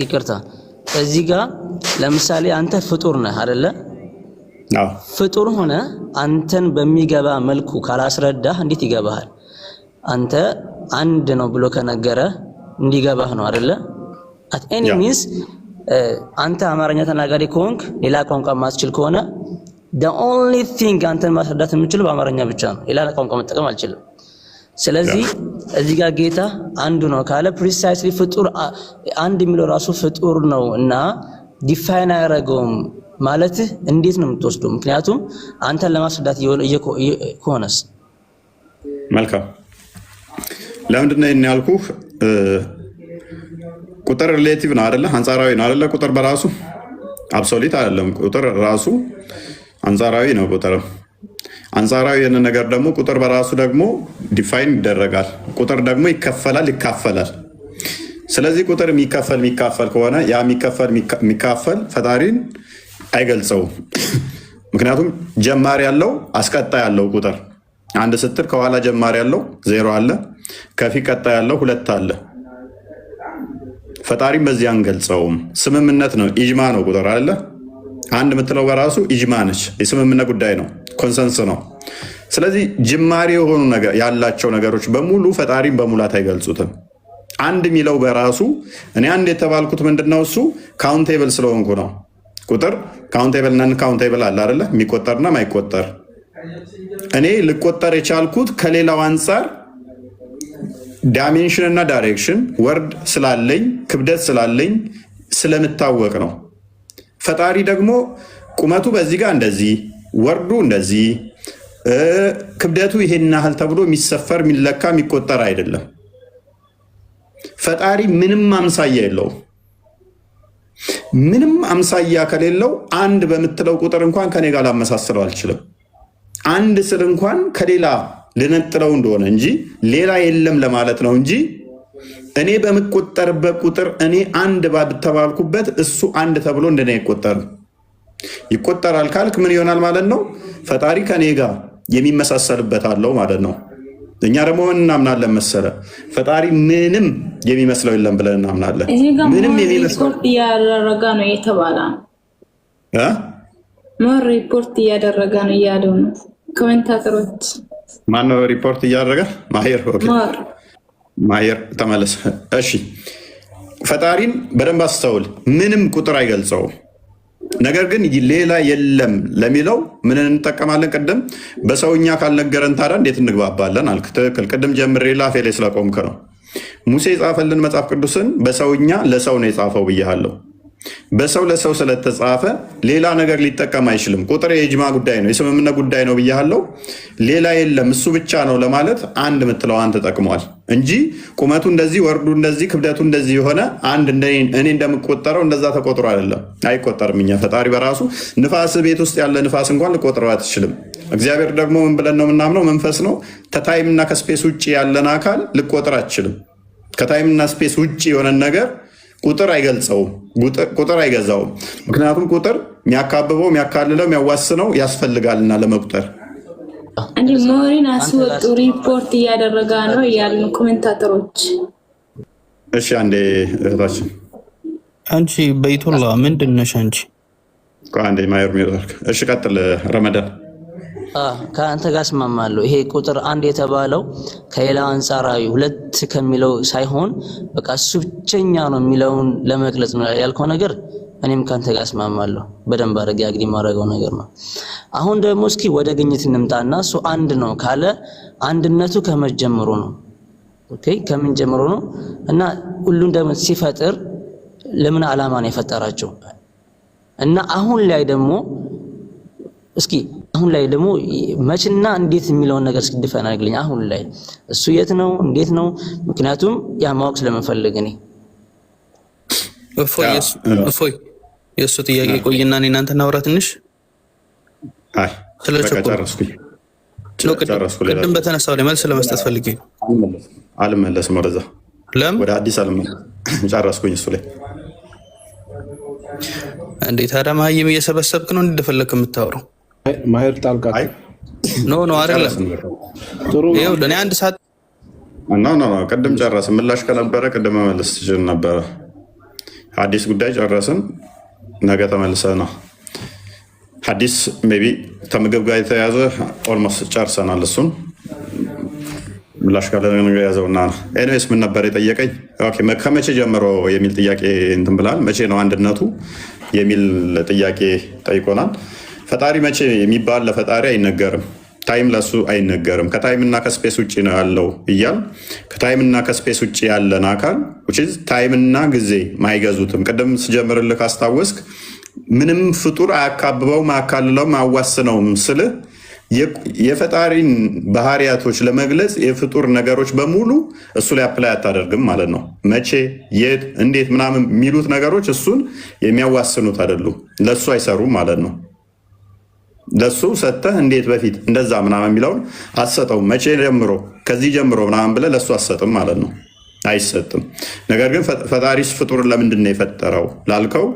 ይቅርታ፣ እዚህ ጋር ለምሳሌ አንተ ፍጡር ነህ አይደለ? ፍጡር ሆነ አንተን በሚገባ መልኩ ካላስረዳህ እንዴት ይገባሃል? አንተ አንድ ነው ብሎ ከነገረ እንዲገባህ ነው አይደለ? at any means አንተ አማርኛ ተናጋሪ ከሆንክ ሌላ ቋንቋ ማትችል ከሆነ the only thing አንተን ማስረዳት የምችለው በአማርኛ ብቻ ነው። ሌላ ቋንቋ መጠቀም አልችልም። ስለዚህ እዚህ ጋር ጌታ አንዱ ነው ካለ precisely ፍጡር አንድ የሚለው ራሱ ፍጡር ነው እና ዲፋይን አያደርገውም ማለት እንዴት ነው የምትወስደው? ምክንያቱም አንተን ለማስረዳት ከሆነስ መልካም። ለምንድን ነው ያልኩህ? ቁጥር ሪሌቲቭ ነው አይደለ? አንጻራዊ ነው አይደለ? ቁጥር በራሱ አብሶሉት አይደለም። ቁጥር ራሱ አንጻራዊ ነው። ቁጥር አንጻራዊ የሆነ ነገር ደግሞ ቁጥር በራሱ ደግሞ ዲፋይን ይደረጋል። ቁጥር ደግሞ ይከፈላል፣ ይካፈላል። ስለዚህ ቁጥር የሚካፈል ከሆነ ያ የሚካፈል ፈጣሪን አይገልጸውም። ምክንያቱም ጀማሪ ያለው አስቀጣ ያለው ቁጥር አንድ ስትል ከኋላ ጀማሪ ያለው 0 አለ፣ ከፊት ቀጣ ያለው 2 አለ። ፈጣሪም በዚህ አንገልጸውም። ስምምነት ነው፣ ኢጅማ ነው ቁጥር አለ። አንድ የምትለው በራሱ ኢጅማ ነች፣ የስምምነት ጉዳይ ነው፣ ኮንሰንስ ነው። ስለዚህ ጅማሬ የሆኑ ያላቸው ነገሮች በሙሉ ፈጣሪም በሙላት አይገልጹትም። አንድ የሚለው በራሱ እኔ አንድ የተባልኩት ምንድነው? እሱ ካውንቴብል ስለሆንኩ ነው። ቁጥር ካውንቴብል ነን ካውንቴብል አለ አይደለ? የሚቆጠርና ማይቆጠር። እኔ ልቆጠር የቻልኩት ከሌላው አንጻር ዳይሜንሽን እና ዳይሬክሽን ወርድ ስላለኝ ክብደት ስላለኝ ስለምታወቅ ነው። ፈጣሪ ደግሞ ቁመቱ በዚህ ጋር እንደዚህ፣ ወርዱ እንደዚህ፣ ክብደቱ ይሄን ያህል ተብሎ የሚሰፈር የሚለካ የሚቆጠር አይደለም። ፈጣሪ ምንም አምሳያ የለውም። ምንም አምሳያ ከሌለው አንድ በምትለው ቁጥር እንኳን ከኔ ጋር ላመሳስለው አልችልም። አንድ ስል እንኳን ከሌላ ልነጥለው እንደሆነ እንጂ ሌላ የለም ለማለት ነው እንጂ እኔ በምቆጠርበት ቁጥር እኔ አንድ ባብተባልኩበት እሱ አንድ ተብሎ እንደኔ አይቆጠርም። ይቆጠራል ካልክ ምን ይሆናል ማለት ነው? ፈጣሪ ከኔ ጋር የሚመሳሰልበት አለው ማለት ነው። እኛ ደግሞ ምን እናምናለን መሰለ? ፈጣሪ ምንም የሚመስለው የለም ብለን እናምናለን። ምንም የሚመስለው እያደረገ ነው የተባለ ሞር ሪፖርት እያደረገ ነው እያለው ነው ኮሜንታተሮች። ማነው ሪፖርት እያደረገ? ማሄር ማሄር ተመለስ። እሺ ፈጣሪን በደንብ አስተውል። ምንም ቁጥር አይገልጸውም። ነገር ግን ሌላ የለም ለሚለው ምን እንጠቀማለን? ቅድም በሰውኛ ካልነገረን ታዲያ እንዴት እንግባባለን አልክ። ትክክል። ቅድም ጀምሬ ላፌ ላይ ስለቆምክ ነው። ሙሴ የጻፈልን መጽሐፍ ቅዱስን በሰውኛ ለሰው ነው የጻፈው ብያለሁ። በሰው ለሰው ስለተጻፈ ሌላ ነገር ሊጠቀም አይችልም። ቁጥር የኢጅማ ጉዳይ ነው፣ የስምምነት ጉዳይ ነው ብያለሁ። ሌላ የለም እሱ ብቻ ነው ለማለት አንድ የምትለዋን ተጠቅሟል እንጂ ቁመቱ እንደዚህ፣ ወርዱ እንደዚህ፣ ክብደቱ እንደዚህ የሆነ አንድ እኔ እንደምቆጠረው እንደዛ ተቆጥሮ አይደለም፣ አይቆጠርም። እኛ ፈጣሪ በራሱ ንፋስ ቤት ውስጥ ያለ ንፋስ እንኳን ልቆጥረው አትችልም። እግዚአብሔር ደግሞ ምን ብለን ነው የምናምነው? መንፈስ ነው። ከታይምና ከስፔስ ውጭ ያለን አካል ልቆጥር አትችልም። ከታይምና ስፔስ ውጭ የሆነን ነገር ቁጥር አይገልጸውም፣ ቁጥር አይገዛውም። ምክንያቱም ቁጥር የሚያካብበው የሚያካልለው የሚያዋስነው ያስፈልጋልና ለመቁጠር። እንዲ ሞሪን አስወጡ ሪፖርት እያደረጋ ነው ያሉ ኮሜንታተሮች። እሺ አንዴ እህታችን አንቺ በይቱላ ምንድን ነሽ አንቺ? አንዴ ማየር ሚወርክ። እሺ ቀጥል ረመዳን። ከአንተ ጋር እስማማለሁ። ይሄ ቁጥር አንድ የተባለው ከሌላ አንጻራዊ ሁለት ከሚለው ሳይሆን በቃ እሱ ብቸኛ ነው የሚለውን ለመግለጽ ነው ያልከው ነገር። እኔም ከአንተ ጋር እስማማለሁ። በደንብ አድርጌ አግሪ ማድረገው ነገር ነው። አሁን ደግሞ እስኪ ወደ ግኝት እንምጣና እሱ አንድ ነው ካለ አንድነቱ ከመጀመሩ ነው። ኦኬ ከምን ጀምሮ ነው? እና ሁሉን ደግሞ ሲፈጥር ለምን ዓላማ ነው የፈጠራቸው? እና አሁን ላይ ደግሞ እስኪ አሁን ላይ ደግሞ መችና እንዴት የሚለውን ነገር እስኪ ዲፋይን አድርግልኝ። አሁን ላይ እሱ የት ነው እንዴት ነው? ምክንያቱም ያ ማወቅ ስለምፈልግ እኔ እፎይ የእሱ ጥያቄ ቆይና እኔ እናንተ እናውራ ትንሽ። አይ ቅድም በተነሳው ላይ መልስ ለመስጠት ፈልጌ አልመለስም። ወደዛ ወደ አዲስ አልመለስም። ጨረስኩኝ እሱ ላይ። እንዴት ታዲያ መሀይም እየሰበሰብክ ነው እንደፈለክ የምታወራው? ማሄር ጣልቃ ኖ አይደለም። ይኸው ለእኔ አንድ ሰዓት ቅድም ጨረስን። ምላሽ ከነበረ ቅድም መመለስ ትችል ነበረ። አዲስ ጉዳይ ጨረስን። ነገ ተመልሰ ነው ሐዲስ ሜቢ ከምግብ ጋር የተያዘ ኦልሞስት ጨርሰናል። እሱን ምላሽ ካለ ነገር ያዘውና ኤኒዌይስ ምን ነበር የጠየቀኝ? ኦኬ ከመቼ ጀምሮ የሚል ጥያቄ እንትን ብላል። መቼ ነው አንድነቱ የሚል ጥያቄ ጠይቆናል። ፈጣሪ መቼ የሚባል ለፈጣሪ አይነገርም። ታይም ለሱ አይነገርም። ከታይምና ከስፔስ ውጭ ነው ያለው እያል ከታይምና ከስፔስ ውጭ ያለን አካል ታይምና ጊዜ ማይገዙትም። ቅድም ስጀምርልህ ካስታወስክ ምንም ፍጡር አያካብበውም፣ አያካልለውም፣ አያዋስነውም ስልህ የፈጣሪን ባህሪያቶች ለመግለጽ የፍጡር ነገሮች በሙሉ እሱ ላይ አፕላይ አታደርግም ማለት ነው። መቼ፣ የት፣ እንዴት ምናምን የሚሉት ነገሮች እሱን የሚያዋስኑት አይደሉም። ለእሱ አይሰሩም ማለት ነው። ለሱ ሰተህ እንዴት በፊት እንደዛ ምናምን የሚለውን አትሰጠውም። መቼ ጀምሮ ከዚህ ጀምሮ ምናምን ብለህ ለሱ አትሰጥም ማለት ነው። አይሰጥም። ነገር ግን ፈጣሪስ ፍጡርን ለምንድን ነው የፈጠረው ላልከው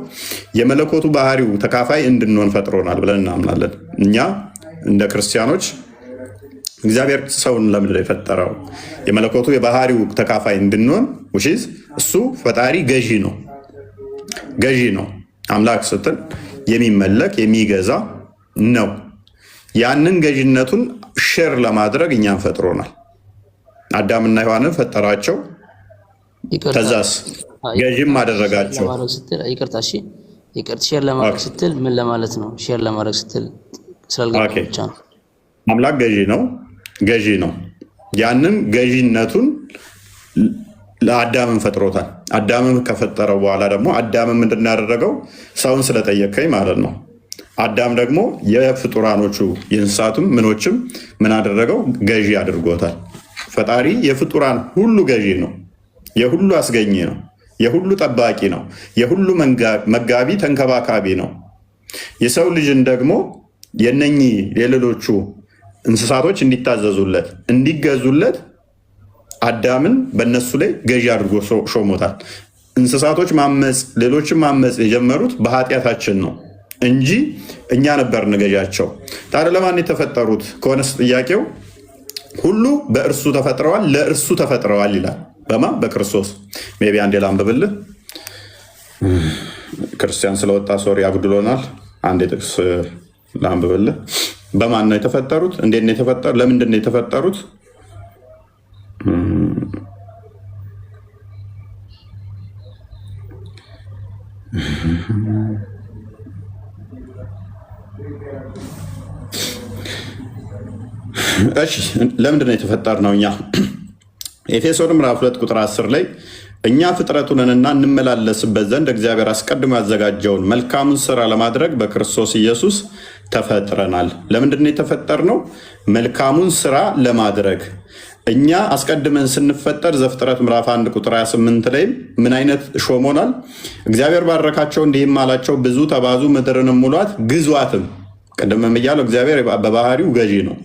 የመለኮቱ ባህሪው ተካፋይ እንድንሆን ፈጥሮናል ብለን እናምናለን። እኛ እንደ ክርስቲያኖች እግዚአብሔር ሰውን ለምንድን ነው የፈጠረው? የመለኮቱ የባህሪው ተካፋይ እንድንሆን እሱ ፈጣሪ ገዢ ነው። ገዢ ነው። አምላክ ስትል የሚመለክ የሚገዛ ነው። ያንን ገዥነቱን ሼር ለማድረግ እኛን ፈጥሮናል። አዳምና ሔዋንን ፈጠራቸው። ከዛስ ገዥም አደረጋቸው። ሼር ለማድረግ ስትል ምን ለማለት ነው? ሼር ለማድረግ ስትል ስላልገባኝ ብቻ ነው። አምላክ ገዢ ነው። ያንን ገዢነቱን ለአዳምን ፈጥሮታል። አዳምን ከፈጠረው በኋላ ደግሞ አዳምን ምንድን ያደረገው? ሰውን ስለጠየቀኝ ማለት ነው። አዳም ደግሞ የፍጡራኖቹ የእንስሳቱም ምኖችም ምን አደረገው? ገዢ አድርጎታል። ፈጣሪ የፍጡራን ሁሉ ገዢ ነው። የሁሉ አስገኝ ነው። የሁሉ ጠባቂ ነው። የሁሉ መጋቢ ተንከባካቢ ነው። የሰው ልጅን ደግሞ የነኚህ የሌሎቹ እንስሳቶች እንዲታዘዙለት እንዲገዙለት አዳምን በእነሱ ላይ ገዢ አድርጎ ሾሞታል። እንስሳቶች ማመፅ፣ ሌሎችም ማመፅ የጀመሩት በኃጢአታችን ነው እንጂ እኛ ነበር ገዣቸው። ታዲያ ለማን የተፈጠሩት ከሆነስ ጥያቄው ሁሉ በእርሱ ተፈጥረዋል፣ ለእርሱ ተፈጥረዋል ይላል። በማ በክርስቶስ ሜቢ አንዴ ላንብብልህ። ክርስቲያን ስለወጣ ሶሪ አጉድሎናል። አንዴ ጥቅስ ላንብብልህ። በማን ነው የተፈጠሩት? እንዴት ነው የተፈጠሩት? ለምንድን ነው የተፈጠሩት? እሺ ለምንድን ነው የተፈጠርነው? እኛ ኤፌሶን ምዕራፍ 2 ቁጥር 10 ላይ እኛ ፍጥረቱንና እንመላለስበት ዘንድ እግዚአብሔር አስቀድሞ ያዘጋጀውን መልካሙን ስራ ለማድረግ በክርስቶስ ኢየሱስ ተፈጥረናል። ለምንድን ነው የተፈጠርነው? መልካሙን ስራ ለማድረግ። እኛ አስቀድመን ስንፈጠር ዘፍጥረት ምዕራፍ 1 ቁጥር 28 ላይ ምን አይነት ሾሞናል? እግዚአብሔር ባረካቸው እንዲህም አላቸው፣ ብዙ ተባዙ፣ ምድርንም ሙሏት፣ ግዟትም። ቅድምም እያለው እግዚአብሔር በባህሪው ገዢ ነው።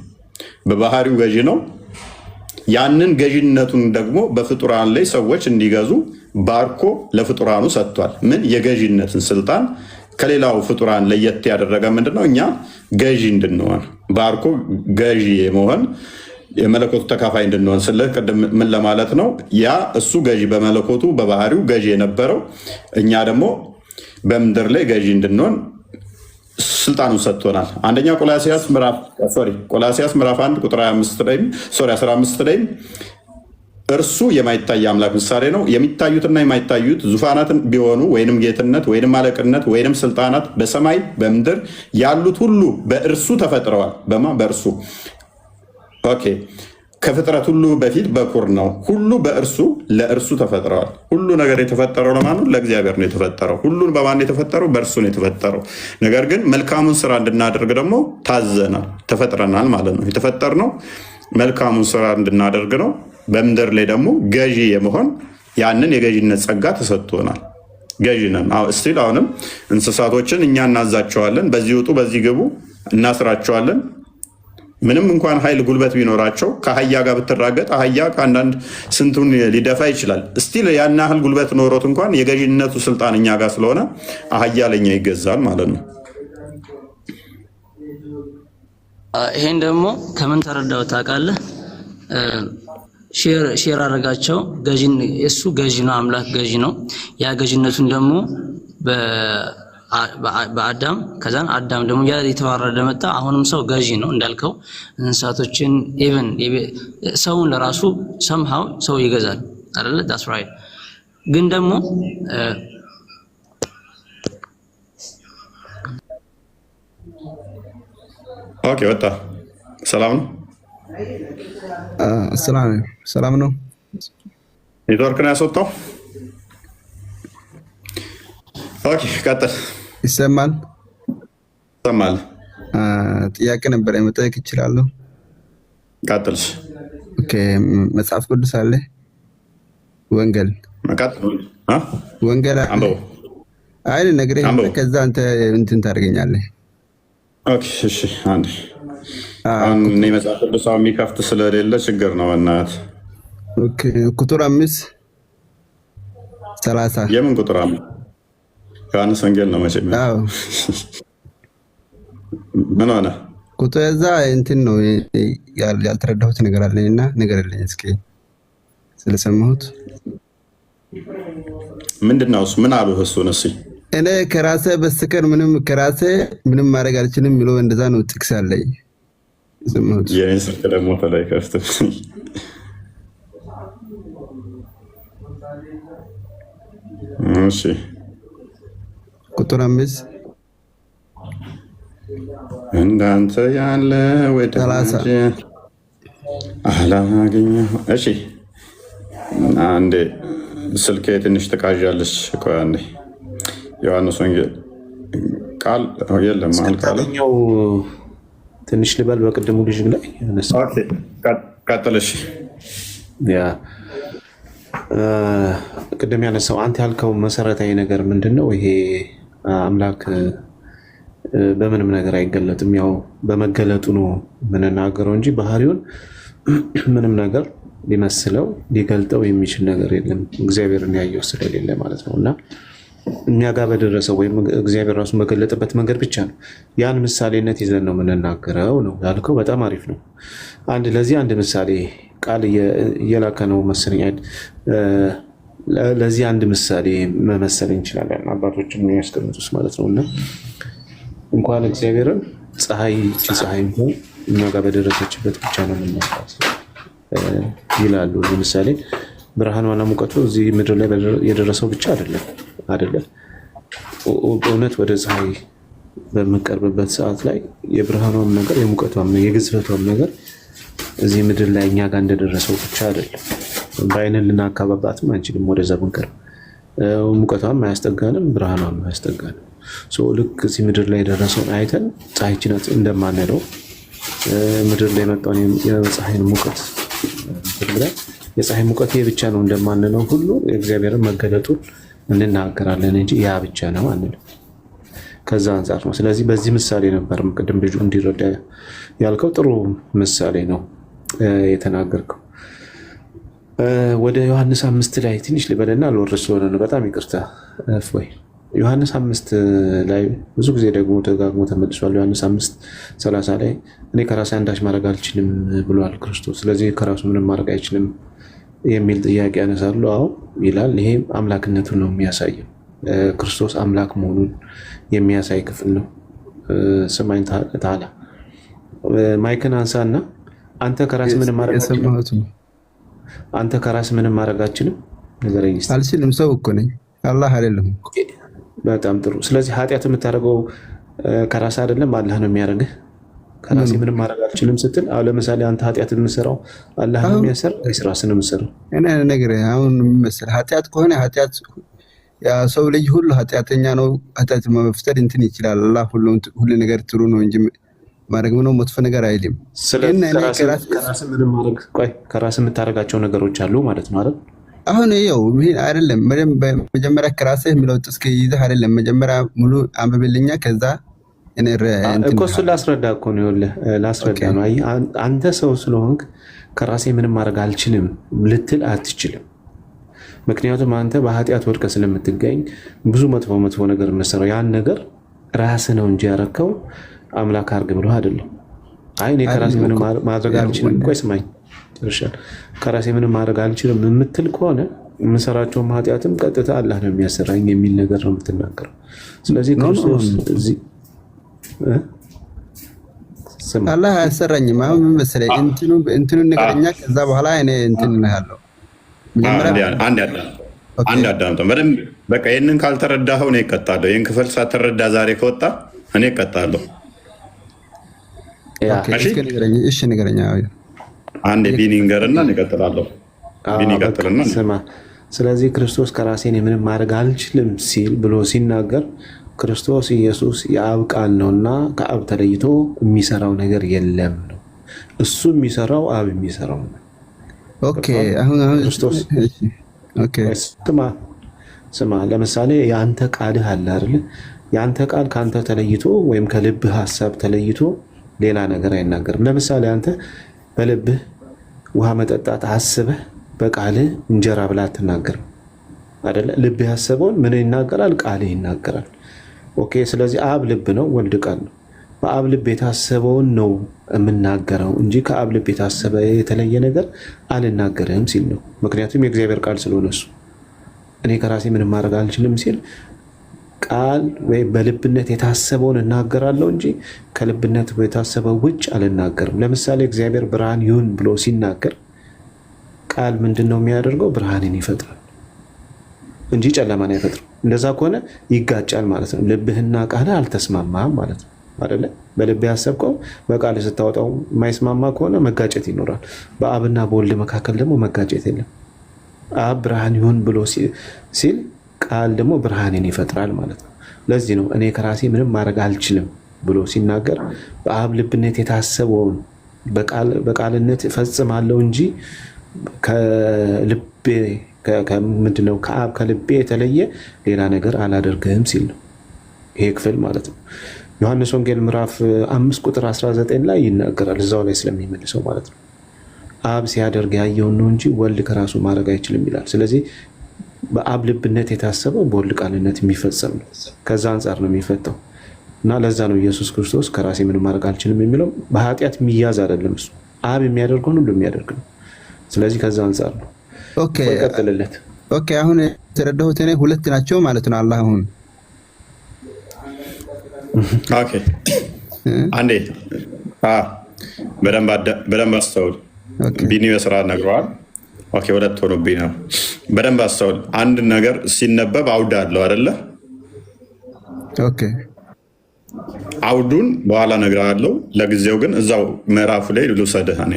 በባህሪው ገዢ ነው። ያንን ገዢነቱን ደግሞ በፍጡራን ላይ ሰዎች እንዲገዙ ባርኮ ለፍጡራኑ ሰጥቷል። ምን የገዢነትን ስልጣን ከሌላው ፍጡራን ለየት ያደረገ ምንድነው? እኛ ገዢ እንድንሆን ባርኮ ገዢ የመሆን የመለኮቱ ተካፋይ እንድንሆን ስልህ ቅድም ምን ለማለት ነው? ያ እሱ ገዢ በመለኮቱ በባህሪው ገዢ የነበረው እኛ ደግሞ በምድር ላይ ገዢ እንድንሆን ስልጣኑን ሰጥቶናል። አንደኛ ቆላሲያስ ምዕራፍ 1 ቁጥር 15 ላይ እርሱ የማይታይ አምላክ ምሳሌ ነው። የሚታዩትና የማይታዩት ዙፋናትን ቢሆኑ ወይንም ጌትነት ወይንም አለቅነት ወይንም ስልጣናት በሰማይ በምድር ያሉት ሁሉ በእርሱ ተፈጥረዋል። በእርሱ ኦኬ። ከፍጥረት ሁሉ በፊት በኩር ነው። ሁሉ በእርሱ ለእርሱ ተፈጥረዋል። ሁሉ ነገር የተፈጠረው ለማን ነው? ለእግዚአብሔር ነው የተፈጠረው። ሁሉን በማን የተፈጠረው? በእርሱ ነው የተፈጠረው። ነገር ግን መልካሙን ስራ እንድናደርግ ደግሞ ታዘናል፣ ተፈጥረናል ማለት ነው። የተፈጠርነው መልካሙን ስራ እንድናደርግ ነው። በምድር ላይ ደግሞ ገዢ የመሆን ያንን የገዢነት ጸጋ ተሰጥቶናል። ገዢ ነን። ስቲል አሁንም እንስሳቶችን እኛ እናዛቸዋለን። በዚህ ውጡ፣ በዚህ ግቡ፣ እናስራቸዋለን። ምንም እንኳን ኃይል ጉልበት ቢኖራቸው ከአህያ ጋር ብትራገጥ አህያ ከአንዳንድ ስንቱን ሊደፋ ይችላል። እስቲል ያን ያህል ጉልበት ኖሮት እንኳን የገዢነቱ ስልጣን እኛ ጋር ስለሆነ አህያ ለኛ ይገዛል ማለት ነው። ይሄን ደግሞ ከምን ተረዳው ታውቃለህ? ሼር አደረጋቸው። እሱ ገዢ ነው፣ አምላክ ገዢ ነው። ያ ገዢነቱን ደግሞ በአዳም ከዛን አዳም ደግሞ እየተዋረደ መጣ። አሁንም ሰው ገዢ ነው እንዳልከው እንስሳቶችን ኢቭን ሰውን ለራሱ somehow ሰው ይገዛል አይደለ? that's right። ግን ደግሞ ኦኬ ወጣ። ሰላም ነው። ሰላም ነው። ኔትወርክ ነው ያስወጣው። ኦኬ ቀጥል። ይሰማል? ይሰማል። ጥያቄ ነበር መጠየቅ እችላለሁ? ቀጥል። ኦኬ መጽሐፍ ቅዱስ አለ? ወንጌል ወንጌል አይደል? ነግሬህ ከዛ አንተ እንትን ታደርገኛለህ። ኦኬ እሺ። አንዴ አሁን እኔ መጽሐፍ ቅዱስ የሚከፍት ስለሌለ ችግር ነው እናት። ኦኬ ቁጥር 5:30 የምን ቁጥር 5? ዮሐንስ ወንጌል ነው መቼም። አዎ ምን ሆነ? ቁጥር እዛ እንትን ነው ያልተረዳሁት ነገር አለኝና ንገረልኝ እስኪ ስለሰማሁት። ምንድነው እሱ? ምን አሉ እሱን? እስኪ እኔ ከራሴ በስተቀር ከራሴ ምንም ማድረግ አልችልም የሚለው እንደዛ ነው ጥቅስ አለኝ። ሰማሁት። የኔ ስልክ ደግሞ ተላይ ከፍተ እሺ ቁጥር 5 እንዳንተ ያለ ወዳጅ አላገኘሁ። እሺ አንዴ ስልኬ ትንሽ ትቃዣለች። ቆይ አንዴ ዮሐንስ ወንጌል ቃል የለም አልቃለሁ። ትንሽ ልበል በቅድሙ ልጅ ላይ ቀጥልሽ። ያ ቅድም ያነሳው አንተ ያልከው መሰረታዊ ነገር ምንድነው? ይሄ አምላክ በምንም ነገር አይገለጥም። ያው በመገለጡ ነው የምንናገረው እንጂ ባህሪውን ምንም ነገር ሊመስለው ሊገልጠው የሚችል ነገር የለም። እግዚአብሔርን ያየው ስለሌለ ማለት ነው። እና እኛ ጋር በደረሰው ወይም እግዚአብሔር ራሱ በገለጠበት መንገድ ብቻ ነው። ያን ምሳሌነት ይዘን ነው የምንናገረው ነው ያልከው። በጣም አሪፍ ነው። ለዚህ አንድ ምሳሌ ቃል እየላከ ነው መሰለኝ። ለዚህ አንድ ምሳሌ መመሰል እንችላለን አባቶችን የሚያስቀምጡት ማለት ነው። እና እንኳን እግዚአብሔርን ፀሐይ እንኳን እኛ ጋር በደረሰችበት ብቻ ነው የምናውቃት ይላሉ። ለምሳሌ ብርሃኗና ሙቀቱ እዚህ ምድር ላይ የደረሰው ብቻ አይደለም። በእውነት ወደ ፀሐይ በምንቀርብበት ሰዓት ላይ የብርሃኗም ነገር የሙቀቷም የግዝፈቷም ነገር እዚህ ምድር ላይ እኛ ጋር እንደደረሰው ብቻ አይደለም። በአይንን ልናካባባትም አንችልም። ወደዛ ብንቀርብ ሙቀቷም አያስጠጋንም፣ ብርሃኗም አያስጠጋንም። ልክ እዚህ ምድር ላይ የደረሰውን አይተን ፀሐይችን እንደማንለው ምድር ላይ የመጣውን የፀሐይን ሙቀት የፀሐይ ሙቀት ይሄ ብቻ ነው እንደማንለው ሁሉ የእግዚአብሔርን መገለጡን እንናገራለን እንጂ ያ ብቻ ነው አንልም። ከዛ አንጻር ነው። ስለዚህ በዚህ ምሳሌ ነበር ቅድም ልጁ እንዲረዳ ያልከው። ጥሩ ምሳሌ ነው የተናገርከው። ወደ ዮሐንስ 5 ላይ ትንሽ ልበልና ልወርድ ስለሆነ ነው። በጣም ይቅርታ ወይ ዮሐንስ 5 ላይ ብዙ ጊዜ ደግሞ ተጋግሞ ተመልሷል። ዮሐንስ 5:30 ላይ እኔ ከራሴ አንዳች ማድረግ አልችልም ብሏል ክርስቶስ። ስለዚህ ከራሱ ምንም ማድረግ አይችልም የሚል ጥያቄ ያነሳሉ። አዎ ይላል። ይሄ አምላክነቱን ነው የሚያሳየው። ክርስቶስ አምላክ መሆኑን የሚያሳይ ክፍል ነው። ስማኝ ታላ ማይክን አንሳና አንተ ከራስ ምንም ማድረግ አልችልም ንገረኝ። አልችልም ሰው እኮ ነኝ አላህ አይደለም እኮ። በጣም ጥሩ። ስለዚህ ኃጢአት የምታደርገው ከራስ አይደለም አላህ ነው የሚያደርግህ። ከራሴ ምንም ማድረግ አልችልም ስትል ለምሳሌ አንተ ኃጢአት የምትሰራው አላህ ነው የሚያሰር ወይስ ራስህ ነው የምትሰራው? እኔ ነገር አሁን የሚመስል ኃጢአት ከሆነ ኃጢአት ሰው ልጅ ሁሉ ኃጢአተኛ ነው። ኃጢአት መፍጠር እንትን ይችላል። አላህ ሁሉ ነገር ጥሩ ነው እንጂ ማድረግ ምነው መጥፎ ነገር አይልም። ከራስህ የምታደርጋቸው ነገሮች አሉ ማለት ነው አይደል? አሁን ይኸው ይሄን አይደለም መጀመሪያ ከራስህ የሚለው ጥስክ ይዘህ አይደለም መጀመሪያ ሙሉ አንብብልኛ ከዛ እኮ እሱን ላስረዳ እኮ ነው። ይኸውልህ ላስረዳ ነው። አንተ ሰው ስለሆንክ ከራሴ ምንም ማድረግ አልችልም ልትል አትችልም። ምክንያቱም አንተ በኃጢአት ወድቀህ ስለምትገኝ ብዙ መጥፎ ነገር የምትሰራው ያን ነገር ራስህ ነው እንጂ ያረከው አምላክ አድርግ ብሎ አይደለም። እኔ ከራሴ ምንም ማድረግ አልችልም። ቆይ ስማኝ፣ ከራሴ ምንም ማድረግ አልችልም የምትል ከሆነ የምሰራቸውም ኃጢአትም ቀጥታ አላህ ነው የሚያሰራኝ የሚል ነገር ነው የምትናገረው። ስለዚህ ክርስቶስ እዚህ አላህ አያሰራኝም። አሁን ምን መሰለኝ እንትኑ ነገርኛ ከዛ በኋላ እኔ እንትን እልሃለሁ። አንድ አዳምጠው በደንብ በቃ ይህንን ካልተረዳኸው እኔ እቀጣለሁ። ይህን ክፍል ሳትረዳ ዛሬ ከወጣ እኔ እቀጣለሁ። እሺ ንገረኛ። አንድ ቢኒ ንገርና እንቀጥላለሁ። ቢኒ ቀጥልና ስማ። ስለዚህ ክርስቶስ ከራሴ እኔ ምንም ማድረግ አልችልም ሲል ብሎ ሲናገር ክርስቶስ ኢየሱስ የአብ ቃል ነውና ከአብ ተለይቶ የሚሰራው ነገር የለም ነው። እሱ የሚሰራው አብ የሚሰራው ነው። ኦኬ አሁን ክርስቶስ ስማ፣ ለምሳሌ የአንተ ቃልህ አለ አይደል? የአንተ ቃል ከአንተ ተለይቶ ወይም ከልብህ ሀሳብ ተለይቶ ሌላ ነገር አይናገርም። ለምሳሌ አንተ በልብህ ውሃ መጠጣት አስበህ በቃልህ እንጀራ ብላ አትናገርም አይደለ? ልብህ ያሰበውን ምን ይናገራል? ቃልህ ይናገራል። ኦኬ። ስለዚህ አብ ልብ ነው፣ ወልድ ቃል ነው። በአብ ልብ የታሰበውን ነው የምናገረው እንጂ ከአብ ልብ የታሰበ የተለየ ነገር አልናገርም ሲል ነው። ምክንያቱም የእግዚአብሔር ቃል ስለሆነ እሱ እኔ ከራሴ ምንም ማድረግ አልችልም ሲል ቃል ወይ በልብነት የታሰበውን እናገራለሁ እንጂ ከልብነት የታሰበው ውጭ አልናገርም። ለምሳሌ እግዚአብሔር ብርሃን ይሁን ብሎ ሲናገር ቃል ምንድን ነው የሚያደርገው? ብርሃንን ይፈጥራል እንጂ ጨለማን አይፈጥርም። እንደዛ ከሆነ ይጋጫል ማለት ነው። ልብህና ቃል አልተስማማም ማለት ነው አይደለ? በልብ ያሰብከው በቃል ስታወጣው የማይስማማ ከሆነ መጋጨት ይኖራል። በአብና በወልድ መካከል ደግሞ መጋጨት የለም። አብ ብርሃን ይሁን ብሎ ሲል ቃል ደግሞ ብርሃንን ይፈጥራል ማለት ነው። ለዚህ ነው እኔ ከራሴ ምንም ማድረግ አልችልም ብሎ ሲናገር በአብ ልብነት የታሰበውን በቃልነት እፈጽማለሁ እንጂ ምንድነው ከአብ ከልቤ የተለየ ሌላ ነገር አላደርግም ሲል ነው ይሄ ክፍል ማለት ነው። ዮሐንስ ወንጌል ምዕራፍ 5 ቁጥር 19 ላይ ይናገራል። እዛው ላይ ስለሚመልሰው ማለት ነው። አብ ሲያደርግ ያየውን ነው እንጂ ወልድ ከራሱ ማድረግ አይችልም ይላል። ስለዚህ በአብ ልብነት የታሰበው በወልድ ቃልነት የሚፈጸም ነው። ከዛ አንጻር ነው የሚፈታው እና ለዛ ነው ኢየሱስ ክርስቶስ ከራሴ ምንም ማድረግ አልችልም የሚለው። በኃጢአት የሚያዝ አይደለም እሱ። አብ የሚያደርገውን ሁሉ የሚያደርግ ነው። ስለዚህ ከዛ አንጻር ነው። ኦኬ ቀጥልለት። ኦኬ አሁን የተረዳሁት እኔ ሁለት ናቸው ማለት ነው። አላህ አሁን ኦኬ አንዴ በደንብ አስተውል። ቢኒ በስራ ነግረዋል። ኦኬ ሁለት ሆኖብኝ ነው። በደንብ አስተውል። አንድ ነገር ሲነበብ አውድ አለው አይደለ? ኦኬ አውዱን በኋላ እነግርሃለሁ። ለጊዜው ግን እዛው ምዕራፉ ላይ ልውሰድህ። እኔ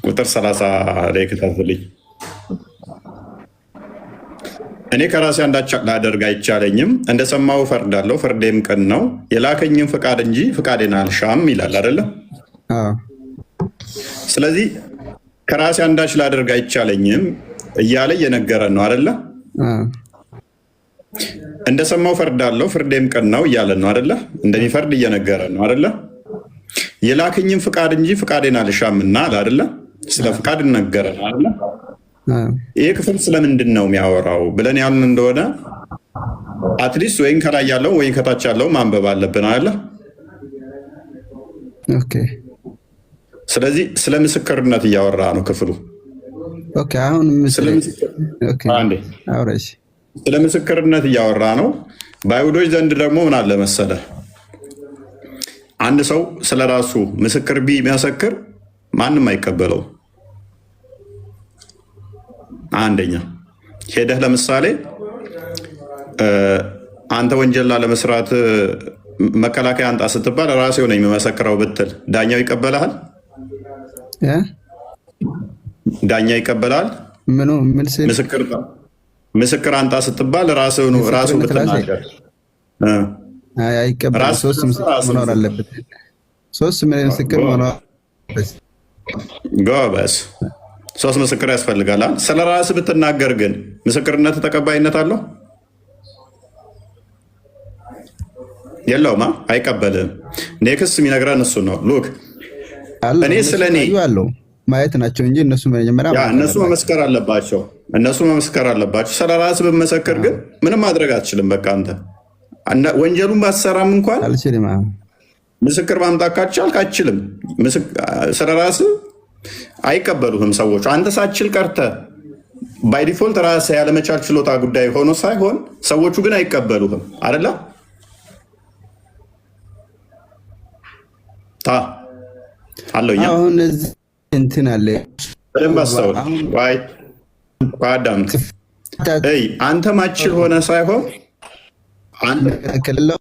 ቁጥር 30 ላይ ከታተልኝ። እኔ ከራሴ አንዳች ላደርግ አይቻለኝም፣ እንደሰማሁ ፈርዳለሁ፣ ፍርዴም ቅን ነው። የላከኝም ፍቃድ እንጂ ፍቃዴን አልሻም ይላል አይደለ? ስለዚህ ከራሴ አንዳች ላደርግ አይቻለኝም እያለ እየነገረን ነው አይደለ? እንደሰማሁ ፈርዳለሁ፣ ፍርዴም ቅን ነው እያለን ነው አይደለ? እንደሚፈርድ እየነገረን ነው አይደለ? የላከኝም ፍቃድ እንጂ ፍቃዴን አልሻምና አለ አይደለ? ስለ ፍቃድ እነገረን አይደለ? ይህ ክፍል ስለምንድን ነው የሚያወራው ብለን ያልን እንደሆነ አትሊስት ወይም ከላይ ያለው ወይም ከታች ያለው ማንበብ አለብን አለ። ስለዚህ ስለ ምስክርነት እያወራ ነው ክፍሉ። አሁን ስለ ምስክርነት እያወራ ነው። በአይሁዶች ዘንድ ደግሞ ምን አለ መሰለ፣ አንድ ሰው ስለ ራሱ ምስክር ቢመሰክር ማንም አይቀበለው። አንደኛ ሄደህ ለምሳሌ አንተ ወንጀል ለመስራት መከላከያ አንጣ ስትባል ራሴ ሆነ የሚመሰክረው ብትል ዳኛው ይቀበላል? ዳኛ ይቀበላል? ምስክር አንጣ ስትባል ራሱ ብትናገር አይቀበልም። ሶስት ምስክር መኖር አለበት። ሶስት ምስክር መኖር አለበት። ጎበዝ። ሶስት ምስክር ያስፈልጋል። ስለ ራስህ ብትናገር ግን ምስክርነት ተቀባይነት አለው የለውም? አይቀበልም። ኔክስ የሚነግረን እሱ ነው። ሉክ እኔ ስለ እኔ ማየት ናቸው እንጂ እነሱ መመስከር አለባቸው። ስለ ራስህ ብመሰክር ግን ምንም ማድረግ አትችልም። በቃ አንተ ወንጀሉን ባትሰራም እንኳን ምስክር ማምጣት ካልቻልክ አትችልም። ስለ ራስህ አይቀበሉህም ሰዎቹ። አንተ ሳትችል ቀርተህ ባይ ዲፎልት ራስ ያለመቻል ችሎታ ጉዳይ ሆኖ ሳይሆን ሰዎቹ ግን አይቀበሉህም አይደለ? አለኛ አሁን እዚህ እንትን አለ በደንብ አስተውል። ዋይ ቋዳም አንተ ማችል ሆነ ሳይሆን ከሌለው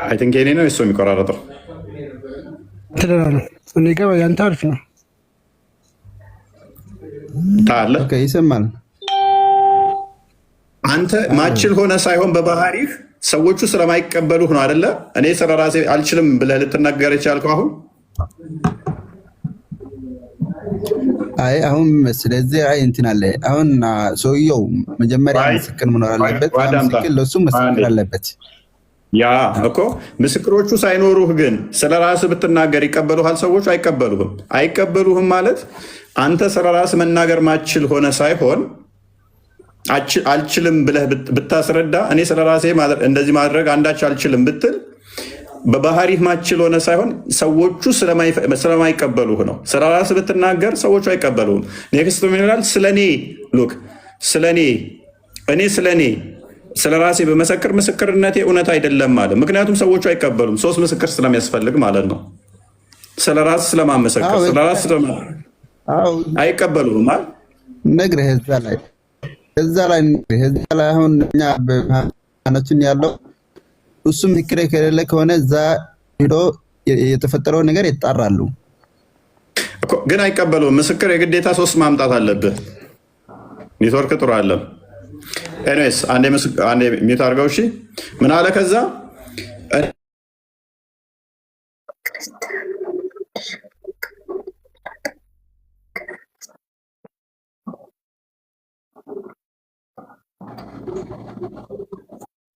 አይ ቲንክ የኔ ነው እሱ የሚቆራረጠው ተደራ ነው። እኔ ጋር ያንተ አሪፍ ነው ታለ ይሰማል። አንተ ማችል ሆነ ሳይሆን በባህሪህ ሰዎቹ ስለማይቀበሉህ ነው አይደለ? እኔ ስለራሴ አልችልም ብለህ ልትናገር የቻልከው አሁን አይ አሁን ስለዚህ አይ እንትን አለ። አሁን ሰውየው መጀመሪያ ምስክር መኖር አለበት። ምስክር ለሱ መስክር አለበት። ያ እኮ ምስክሮቹ ሳይኖሩህ ግን ስለራስህ ብትናገር ይቀበሉሃል ሰዎቹ? አይቀበሉህም። አይቀበሉህም ማለት አንተ ስለራስህ መናገር ማችል ሆነ ሳይሆን አልችልም ብለህ ብታስረዳ እኔ ስለራሴ እንደዚህ ማድረግ አንዳች አልችልም ብትል በባህሪህ ማችል ሆነ ሳይሆን ሰዎቹ ስለማይቀበሉህ ነው። ስለራስህ ብትናገር ሰዎቹ አይቀበሉህም። ኔክስት ምን ይላል? ስለኔ ሉክ ስለኔ እኔ ስለኔ ስለራሴ በመሰክር ምስክርነቴ እውነት አይደለም ማለት። ምክንያቱም ሰዎቹ አይቀበሉም። 3 ምስክር ስለሚያስፈልግ ማለት ነው። ስለራስ ስለማመሰከር ስለራስ አይቀበሉም ማለት ነግረህ እዛ ላይ አሁን እኛ በሃናችን ያለው እሱ ምስክር ከሌለ ከሆነ እዛ ሄዶ የተፈጠረው ነገር ይጣራሉ። ግን አይቀበሉም። ምስክር የግዴታ 3 ማምጣት አለብህ። ኔትወርክ ጥሩ አለ። ኤኒዌይስ አንዴ ሚዩት አድርገው። እሺ ምን አለ ከዛ